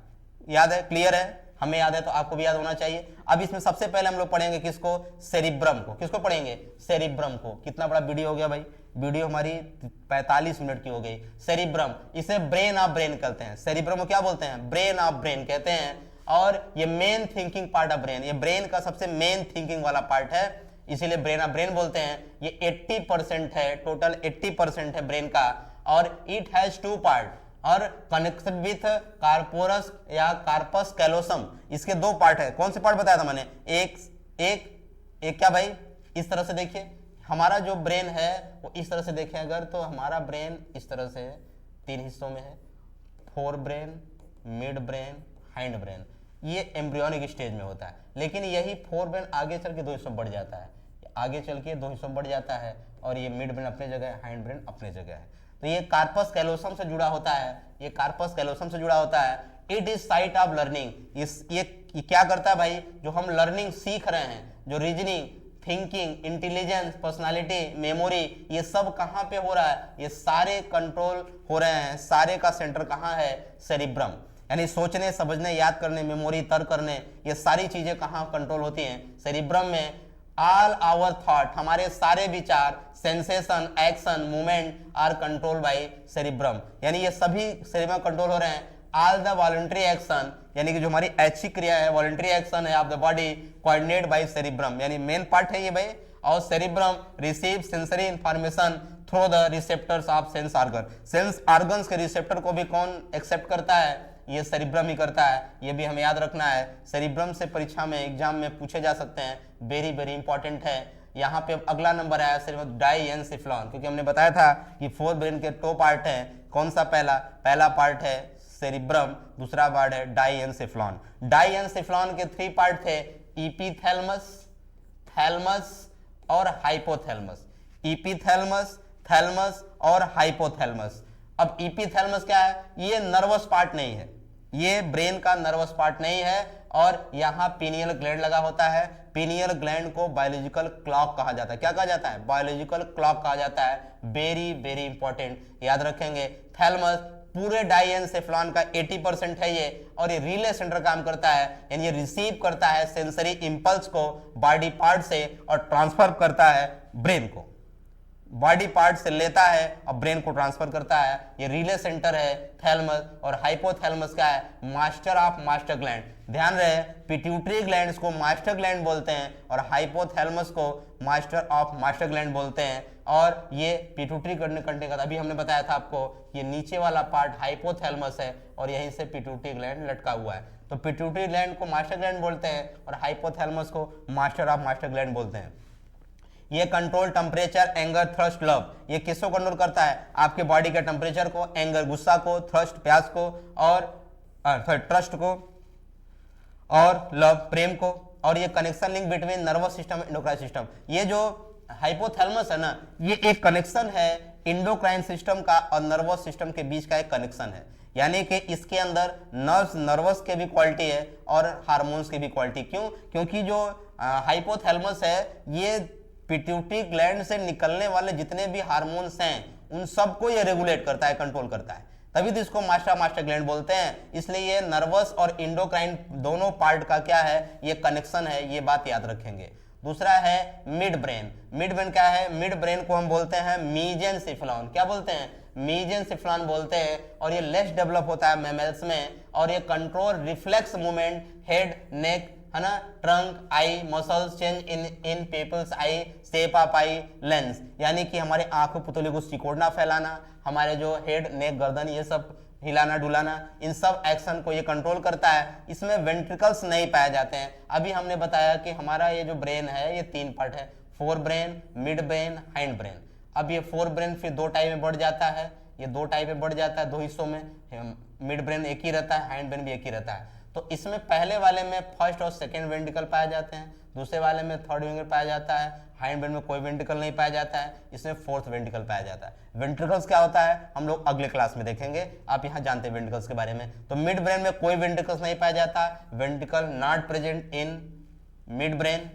याद है? क्लियर है? हमें याद है तो आपको भी याद होना चाहिए। अब इसमें सबसे पहले हम लोग पढ़ेंगे किसको? सेरिब्रम को। किसको पढ़ेंगे? सेरिब्रम को। कितना बड़ा वीडियो हो गया भाई? वीडियो हमारी 45 मिनट की हो गई। सेरिब्रम, इसे ब्रेन ऑफ ब्रेन कहते हैं। सेरिब्रम को क्या बोलते हैं? ब्रेन ऑफ ब्रेन कहते हैं। और ये main thinking part of brain, ये ब्रेन का सबसे मेन थिंकिंग वाला पार्ट है, इसीलिए ब्रेन ऑफ ब्रेन बोलते हैं। ये 80% है, टोटल 80% है ब्रेन का। और इट हैज 2 पार्ट, और कनेक्टेड विथ कार्पोरस या कार्पस कैलोसम, इसके 2 पार्ट है। कौन से पार्ट बताया था मैंने? एक क्या भाई? इस तरह से देखिए, हमारा जो ब्रेन है वो इस तरह से देखें अगर, तो हमारा ब्रेन इस तरह से 3 हिस्सों में है, fore brain, mid brain, hind brain. ये एम्ब्रियोनिक स्टेज में होता है, लेकिन यही फोर ब्रेन आगे चल के 2 हिस्सों बढ़ जाता है, आगे चल के 2 हिस्सों बढ़ जाता है, और ये मिड ब्रेन अपने जगह है, हाइंड ब्रेन अपने जगह है। तो ये कार्पस कैलोसम से जुड़ा होता है, ये कार्पस कैलोसम से जुड़ा होता है। It is site of learning. ये क्या करता है भाई? जो हम लर्निंग सीख रहे हैं, जो reasoning, thinking, intelligence, personality, memory, ये सब कहाँ पे हो रहा है? ये सारे कंट्रोल हो रहे हैं, सारे का सेंटर कहाँ है? सेरिब्रम। यानी सोचने, समझने, याद करने, मेमोरी, तर्क करने, ये सारी चीजें कहाँ कंट्रोल होती हैं? सेरिब्रम में। ऑल आवर थॉट, हमारे सारे विचार, sensation, action, movement are control by cerebrum. यानी ये सभी सेरिब्रम कंट्रोल हो रहे हैं। ऑल द वॉलंटरी एक्शन, यानी कि जो हमारी ऐच्छिक क्रिया है, वॉलंटरी एक्शन है of the body, coordinate by cerebrum. यानी मेन पार्ट है ये भाई। और cerebrum receive sensory information through the receptors of sense organ. Sense organs के रिसेप्टर को भी कौन एक्सेप्ट करता है? ये सेरिब्रम ही करता है। ये भी हमें याद रखना है। सेरिब्रम से परीक्षा में, एग्जाम में पूछे जा सकते हैं, वेरी वेरी इंपॉर्टेंट है। यहाँ पे अगला नंबर आया सेरिब्रम डाइएंसिफ्लॉन, क्योंकि हमने बताया था कि फोर ब्रेन के 2 पार्ट हैं। कौन सा? पहला पार्ट है सेरिब्रम, दूसरा पार्ट है डाइएंसिफ्लॉन। डाइएंसिफ्लॉन के 3 पार्ट थे, एपिथैलेमस, थैलेमस और हाइपोथैलेमस। एपिथैलेमस, थैलेमस और हाइपोथैलेमस। अब एपिथैलेमस क्या है? ये नर्वस पार्ट नहीं है, ये ब्रेन का नर्वस पार्ट नहीं है, और यहाँ पीनियल ग्लैंड लगा होता है। पीनियल ग्लैंड को बायोलॉजिकल क्लॉक कहा जाता है। क्या कहा जाता है? बायोलॉजिकल क्लॉक कहा जाता है। वेरी वेरी इंपॉर्टेंट, याद रखेंगे। थैलेमस पूरे डाइएंसेफ्लॉन का 80% है ये, और ये रिले सेंटर काम करता है, यानी ये रिसीव करता है सेंसरी इंपल्स को बॉडी पार्ट से और ट्रांसफर करता है ब्रेन को। बॉडी पार्ट से लेता है और ब्रेन को ट्रांसफर करता है। ये रिले सेंटर है थैलेमस। और हाइपोथैलेमस क्या है? Master of master gland. ध्यान रहे, पिट्यूटरी ग्लैंड्स को मास्टर ग्लैंड बोलते हैं और हाइपोथैलेमस को मास्टर ऑफ मास्टर ग्लैंड बोलते हैं। और ये पिट्यूटरी करने का अभी हमने बताया था आपको, ये नीचे वाला पार्ट हाइपोथैलेमस है और यहीं से पिट्यूटरी ग्लैंड लटका हुआ है। तो पिट्यूटरी ग्लैंड को मास्टर ग्लैंड बोलते हैं और हाइपोथैलेमस को मास्टर ऑफ मास्टर ग्लैंड बोलते हैं। ये control temperature, anger, thrust, love, ये किसको कंट्रोल करता है? आपके बॉडी के टेम्परेचर को, एंगर गुस्सा को, थ्रस्ट प्यास को, और ट्रस्ट को, और लव प्रेम को। और ये connection link between nervous system endocrine system. ये जो हाइपोथैलेमस है ना, ये एक कनेक्शन है एंडोक्राइन सिस्टम का और नर्वस सिस्टम के बीच का एक कनेक्शन है। यानी कि इसके अंदर नर्वस के भी क्वालिटी है और हार्मोन्स की भी क्वालिटी। क्यों? क्योंकि जो हाइपोथैलेमस है, ये पिट्यूटरी ग्लैंड से निकलने वाले जितने भी हार्मोन्स हैं उन सबको ये रेगुलेट करता है, कंट्रोल करता है, तभी तो इसको मास्टर ग्लैंड बोलते हैं। इसलिए ये नर्वस और इंडोक्राइन दोनों पार्ट का क्या है, ये कनेक्शन है, ये बात याद रखेंगे। दूसरा है मिड ब्रेन। मिड ब्रेन क्या है, मिड ब्रेन को हम बोलते हैं मीजेनसेफलॉन। क्या बोलते हैं, मीजेनसेफलॉन बोलते हैं। और ये लेस डेवलप होता है मैमल्स में, और ये control reflex movement, head, neck, है ना, trunk, eye muscles change in pupils eye, shape of eye, lens, यानी कि हमारे आंखों पुतली को सिकोड़ना, फैलाना, हमारे जो हेड, नेक, गर्दन, ये सब हिलाना डुलाना, इन सब एक्शन को ये कंट्रोल करता है। इसमें वेंट्रिकल्स नहीं पाए जाते हैं। अभी हमने बताया कि हमारा ये जो ब्रेन है ये 3 पार्ट है, fore brain, mid brain, hind brain. अब ये फोर ब्रेन फिर 2 टाइप में बढ़ जाता है, ये 2 टाइप में बढ़ जाता है, 2 हिस्सों में। मिड ब्रेन एक ही रहता है, हाइंड ब्रेन भी एक ही रहता है। तो इसमें पहले वाले में फर्स्ट और सेकेंड वेंट्रिकल पाए जाते हैं, दूसरे वाले में थर्ड वेंट्रिकल पाया जाता है, हाइंड ब्रेन में कोई वेंट्रिकल नहीं पाया जाता है, इसमें फोर्थ वेंट्रिकल पाया जाता है। वेंट्रिकल्स क्या होता है हम लोग अगले क्लास में देखेंगे, आप यहाँ जानते हैं वेंट्रिकल्स के बारे में। तो मिड ब्रेन में कोई वेंट्रिकल्स नहीं पाया जाता, ventricle not present in mid brain.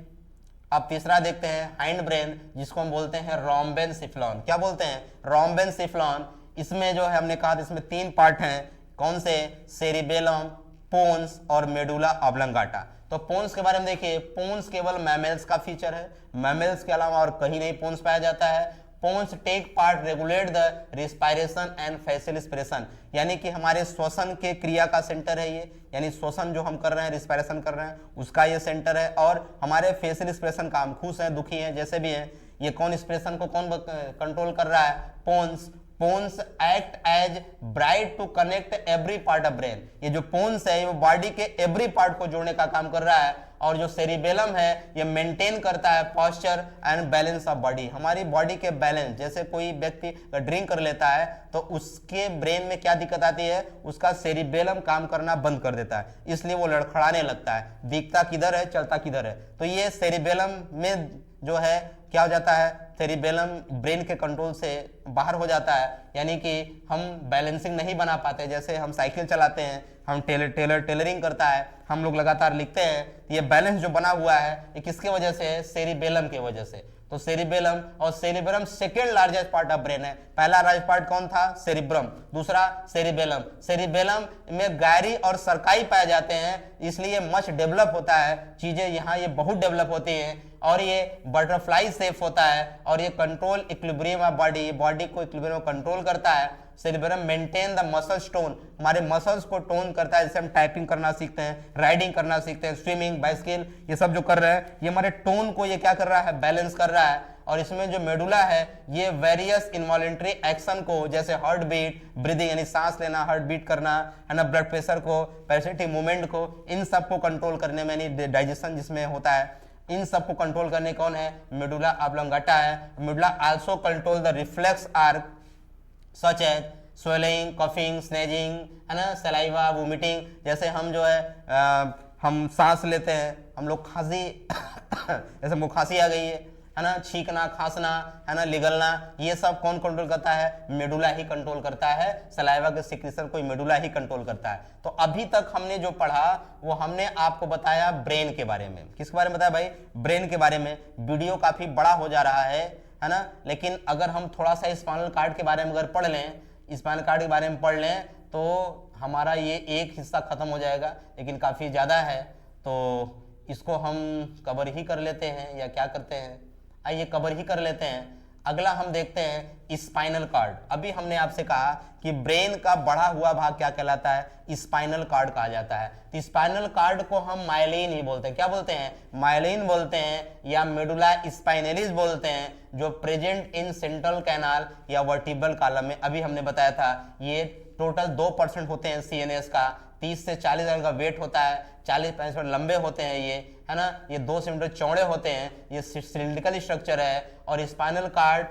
अब तीसरा देखते हैं हाइंड ब्रेन, जिसको हम बोलते हैं रोम्बेनसेफलॉन। क्या बोलते हैं, रोम्बेनसेफलॉन। इसमें जो है हमने कहा था इसमें 3 पार्ट हैं, कौन से, सेरिबेलम, पोन्स और मेडुला ऑब्लंगाटा। तो पोन्स के बारे में देखिए, पोन्स केवल मैमल्स का फीचर है, मैमल्स के अलावा और कहीं नहीं पोन्स पाया जाता है। Pons take part regulate the respiration and facial expression, यानी कि हमारे श्वसन के क्रिया का सेंटर है ये, यानी श्वसन जो हम कर रहे हैं, रिस्पायरेशन कर रहे हैं, उसका ये सेंटर है। और हमारे फेशियल एक्सप्रेशन का, हम खुश हैं, दुखी हैं, जैसे भी हैं, ये कौन एक्सप्रेशन को कौन कंट्रोल कर रहा है, pons. Pons act as bridge to connect every part of brain. ये जो पोन्स है वो बॉडी के एवरी पार्ट को जोड़ने का काम कर रहा है। और जो सेरिबेलम है ये मेंटेन करता है posture and balance of body, हमारी बॉडी के बैलेंस। जैसे कोई व्यक्ति ड्रिंक कर लेता है तो उसके ब्रेन में क्या दिक्कत आती है, उसका सेरिबेलम काम करना बंद कर देता है, इसलिए वो लड़खड़ाने लगता है, दिखता किधर है, चलता किधर है। तो ये सेरिबेलम में जो है क्या हो जाता है, सेरिबेलम ब्रेन के कंट्रोल से बाहर हो जाता है, यानी कि हम बैलेंसिंग नहीं बना पाते। जैसे हम साइकिल चलाते हैं, हम टेलरिंग करता है, हम लोग लगातार लिखते हैं, ये बैलेंस जो बना हुआ है ये किसके वजह से है, सेरिबेलम के वजह से। तो सेरिबेलम, और cerebellum second largest part of brain है। पहला लार्जेस्ट पार्ट कौन था, सेरिब्रम, दूसरा सेरिबेलम। सेरिबेलम में गैरी और सरकाई पाए जाते हैं, इसलिए मच डेवलप होता है, चीजें यहाँ ये बहुत डेवलप होती हैं। और ये बटरफ्लाई शेप होता है, और ये control equilibrium of body, body को इक्विलिब्रियम कंट्रोल करता है। Cerebellum maintain the muscles tone, हमारे मसल्स को टोन करता है, जैसे हम टाइपिंग करना सीखते हैं, राइडिंग करना सीखते हैं, स्विमिंग, बाइसिकल, ये सब जो कर रहे हैं ये हमारे टोन को ये क्या कर रहा है, बैलेंस कर रहा है। और इसमें जो मेडुला है ये वेरियस इनवॉलेंट्री एक्शन को, जैसे हार्ट बीट, ब्रीदिंग यानी सांस लेना, हार्ट बीट करना, है ना, ब्लड प्रेशर को, पैरासिटिक मूवमेंट को, इन सब को कंट्रोल करने में, यानी डाइजेशन जिसमें होता है, इन सब को कंट्रोल करने कौन है, मेडुला ऑब्लंगाटा है। Medulla also control the reflex arc such as swallowing, coughing, sneezing, है ना, सलाइवा, वोमिटिंग। जैसे हम जो है हम सांस लेते हैं, हम लोग खांसी जैसे मुँह खांसी आ गई है ना, छींकना, खांसना, है ना, निगलना, ये सब कौन कंट्रोल करता है, मेडुला ही कंट्रोल करता है। सलाइवा के सिक्रीशन को मेडुला ही कंट्रोल करता है। तो अभी तक हमने जो पढ़ा वो हमने आपको बताया ब्रेन के बारे में। किसके बारे में बताया भाई, ब्रेन के बारे में। वीडियो काफी बड़ा हो जा रहा है ना, लेकिन अगर हम थोड़ा सा स्पाइनल कार्ड के बारे में अगर पढ़ लें, स्पाइनल कार्ड के बारे में पढ़ लें तो हमारा ये एक हिस्सा खत्म हो जाएगा, लेकिन काफी ज्यादा है, तो इसको हम कवर ही कर लेते हैं या क्या करते हैं, आइए कवर ही कर लेते हैं। अगला हम देखते हैं स्पाइनल कार्ड। अभी हमने आपसे कहा कि ब्रेन का बढ़ा हुआ भाग क्या कहलाता है, स्पाइनल कार्ड कहा जाता है। तो स्पाइनल कार्ड को हम माइलिन ही बोलते हैं। क्या बोलते हैं, माइलिन बोलते हैं, या मेडुला स्पाइनलिस बोलते हैं, जो प्रेजेंट इन सेंट्रल कैनाल या वर्टिब्रल कॉलम में। अभी हमने बताया था ये टोटल 2% होते हैं सीएनएस का, 30 से 40 ग्राम का वेट होता है, 40-45 लंबे होते हैं ये, है ना, ये 2 सेंटीमीटर चौड़े होते हैं, ये सिलिंड्रिकल स्ट्रक्चर है। और spinal cord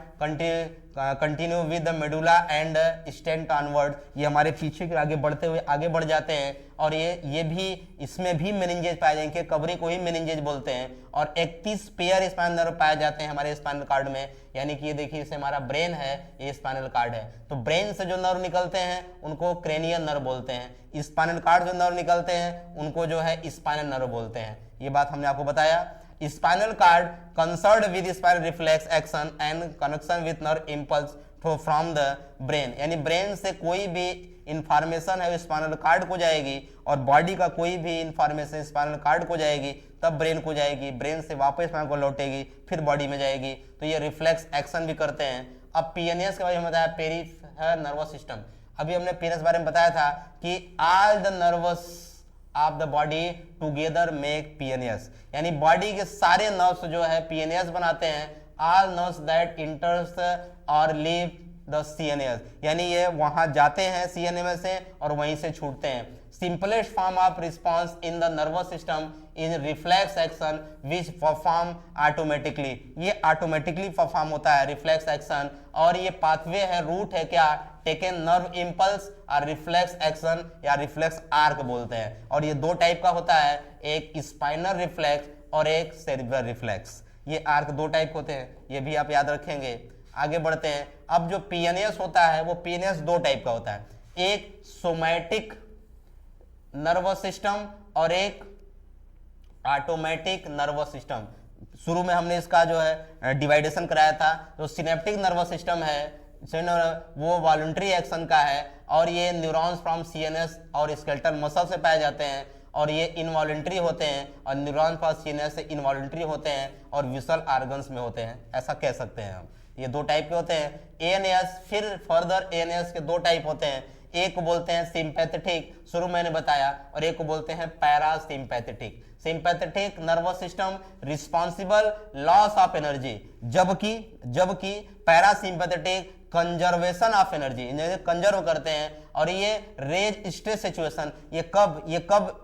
continue with the medulla and extend onward, ये हमारे पीछे के आगे बढ़ते हुए आगे बढ़ जाते हैं। और ये भी, इसमें भी मेनिंजेज पाए जाएंगे, कवरी को ही मेनिंजेज बोलते हैं। और 31 पेयर स्पाइनल नर्व पाए जाते हैं हमारे स्पाइनल कार्ड में, यानी कि ये देखिए इसे हमारा ब्रेन है, ये स्पाइनल कार्ड है। तो ब्रेन से जो नर्व निकलते हैं उनको क्रेनियल नर्व बोलते हैं, स्पाइनल कार्ड जो नर्व निकलते हैं उनको जो है स्पाइनल नर्व बोलते हैं। ये बात हमने आपको बताया। Spinal cord concerned with spinal reflex action and connection with nerve impulse from the brain, यानी ब्रेन से कोई भी इंफॉर्मेशन है स्पाइनल कार्ड को जाएगी और बॉडी का कोई भी इंफॉर्मेशन स्पाइनल कार्ड को जाएगी तब ब्रेन को जाएगी, ब्रेन से वापस स्पाइनल को लौटेगी फिर बॉडी में जाएगी। तो ये रिफ्लेक्स एक्शन भी करते हैं। अब पीएनएस के बारे में बताया, पेरिफेरल नर्वस सिस्टम। अभी हमने पीएनएस के बारे में बताया था कि all the nervous of the body together make PNS, यानी बॉडी के सारे नर्व्स जो है पीएनएस बनाते हैं। ऑल नर्व्स दैट इंटर्स और लीव द सीएनएस, यानी ये वहां जाते हैं सीएनएस से और वहीं से छूटते हैं। Simplest form of response in the nervous system is reflex action which perform automatically, ये ऑटोमेटिकली परफॉर्म होता है रिफ्लेक्स एक्शन, और ये पाथवे है, रूट है क्या, टेकन नर्व इंपल्स और रिफ्लेक्स एक्शन या रिफ्लेक्स आर्क बोलते हैं। और ये दो टाइप का होता है, एक स्पाइनल रिफ्लेक्स और एक सेरिब्रल रिफ्लेक्स। ये आर्क दो टाइप होते हैं, ये भी आप याद रखेंगे। आगे बढ़ते हैं। अब जो पीएनएस होता है वो पीएनएस दो टाइप का होता है, एक सोमैटिक नर्वस सिस्टम और एक ऑटोमेटिक नर्वस सिस्टम। शुरू में हमने इसका जो है डिवाइडेशन कराया था। तो सिनेप्टिक नर्वस सिस्टम है वो वॉलंटरी एक्शन का है और ये न्यूरॉन्स फ्रॉम सीएनएस और स्केलेटल मसल से पाए जाते हैं और ये इनवॉलंटरी होते हैं, और न्यूरॉन फ्रॉम सीएनएस से इनवॉलंटरी होते हैं और विजुअल ऑर्गन्स में होते हैं, ऐसा कह सकते हैं हम। ये दो टाइप के होते हैं। एएनएस, फिर फर्दर एएनएस के दो टाइप होते हैं, एक को बोलते हैं सिंपैथेटिक, शुरू मैंने बताया, और एक को बोलते हैं parasympathetic. Sympathetic nervous system responsible loss of energy, जबकि पैरासिम्पैथेटिक कंजर्वेशन ऑफ एनर्जी, इन्हें कंजर्व करते हैं। और ये रेज स्ट्रेस सिचुएशन, ये कब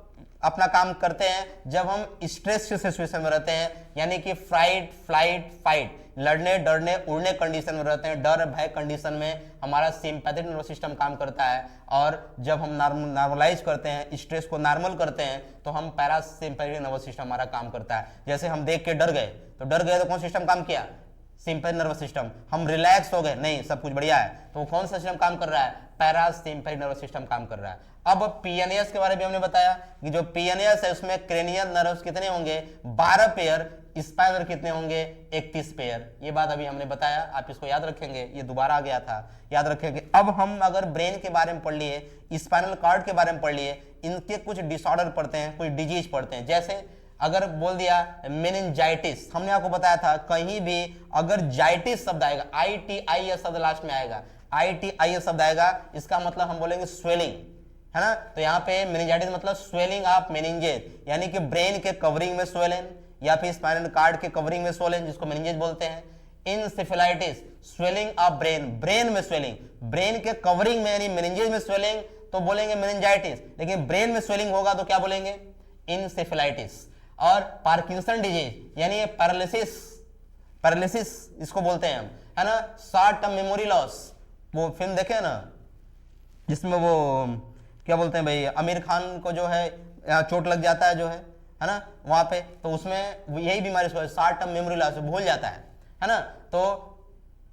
अपना काम करते हैं, जब हम स्ट्रेस सिचुएशन में रहते हैं, यानी कि फ्राइट फ्लाइट फाइट, लड़ने डरने उड़ने कंडीशन में रहते हैं, डर भय कंडीशन में हमारा सिंपैथेटिक नर्वस सिस्टम काम करता है। और जब हम नॉर्मलाइज करते हैं, स्ट्रेस को नॉर्मल करते हैं, तो हम पैरासिम्पैथेटिक नर्वस सिस्टम हमारा काम करता है। जैसे हम देख के डर गए तो कौन सिस्टम काम किया, सिंपैथेटिक नर्वस सिस्टम। हम रिलैक्स हो गए, नहीं सब कुछ बढ़िया है, तो कौन सा सिस्टम काम कर रहा है, पैरासिम्पैथेटिक नर्वस सिस्टम काम कर रहा है। अब पीएनएस के बारे में हमने बताया कि जो पीएनएस है उसमें क्रेनियल नर्व्स कितने होंगे, 12 पेयर, स्पाइनल कितने होंगे, 31 पेयर। ये बात अभी हमने बताया, आप इसको याद रखेंगे, ये दोबारा आ गया था, याद रखेंगे। अब हम अगर ब्रेन के बारे में पढ़ लिए, स्पाइनल कॉर्ड के बारे में पढ़ लिए, इनके कुछ डिसऑर्डर पढ़ते हैं, कुछ डिजीज पढ़ते हैं। जैसे अगर बोल दिया मेनिंजाइटिस, हमने आपको बताया था कहीं भी अगर जाइटिस शब्द आएगा, ITIS शब्द लास्ट में आएगा, ITIS शब्द आएगा, इसका मतलब हम बोलेंगे स्वेलिंग, है ना। तो यहाँ पे मेनिंजाइटिस मतलब स्वेलिंग ऑफ मेनिंजेस, यानी कि ब्रेन के कवरिंग में स्वेलिंग या फिर स्पाइनल कार्ड के कवरिंग में स्वेलिंग, जिसको मेनिंजेस बोलते हैं। Encephalitis swelling of brain, brain में स्वेलिंग, ब्रेन के कवरिंग में यानी मेनिंजेस में स्वेलिंग तो बोलेंगे मेनिंजाइटिस, लेकिन ब्रेन में स्वेलिंग होगा तो क्या बोलेंगे, इंसेफेलाइटिस। और पार्किंसन डिजीज यानी पैरालिसिस इसको बोलते हैं हम, है ना। शॉर्ट टर्म मेमोरी लॉस, वो फिल्म देखे ना जिसमें वो क्या बोलते हैं भाई, आमिर खान को जो है चोट लग जाता है जो है ना वहां पे, तो उसमें यही बीमारी शॉर्ट टर्म मेमोरी लॉस, भूल जाता है ना। तो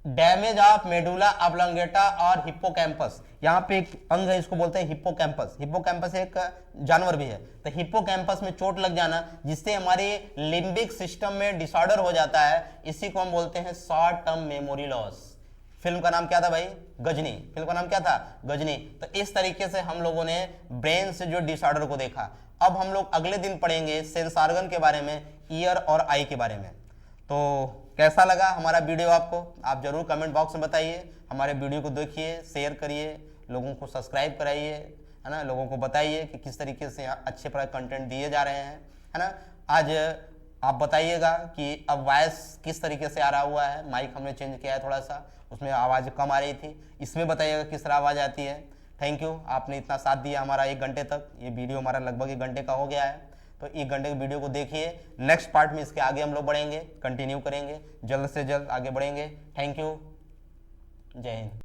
डैमेज ऑफ मेडुला ऑब्लोंगेटा और हिप्पोकैम्पस, यहाँ पे एक अंग है इसको बोलते हैं हिप्पोकैम्पस। हिप्पोकैम्पस एक जानवर भी है, तो हिप्पोकैम्पस में चोट लग जाना जिससे हमारी लिम्बिक सिस्टम में डिसऑर्डर हो जाता है, इसी को हम बोलते हैं short term memory loss. Film का नाम क्या था भाई, गजनी। फिल्म का नाम क्या था, गजनी। तो इस तरीके से हम लोगों ने ब्रेन से जो डिसऑर्डर को देखा। अब हम लोग अगले दिन पढ़ेंगे सेंस ऑर्गन के बारे में, ईयर और आई के बारे में। तो कैसा लगा हमारा वीडियो आपको, आप जरूर कमेंट बॉक्स में बताइए। हमारे वीडियो को देखिए, शेयर करिए, लोगों को सब्सक्राइब कराइए, है ना। लोगों को बताइए कि किस तरीके से अच्छे प्रकार कंटेंट दिए जा रहे हैं, है ना। आज आप बताइएगा कि अब वॉइस किस तरीके से आ रहा हुआ है, माइक हमने चेंज किया है थोड़ा सा, उसमें आवाज़ कम आ रही थी, इसमें बताइएगा किस तरह आवाज़ आती है। थैंक यू, आपने इतना साथ दिया हमारा 1 घंटे तक। ये वीडियो हमारा लगभग 1 घंटे का हो गया है, तो 1 घंटे के वीडियो को देखिए। नेक्स्ट पार्ट में इसके आगे हम लोग बढ़ेंगे, कंटिन्यू करेंगे, जल्द से जल्द आगे बढ़ेंगे। थैंक यू, जय हिंद।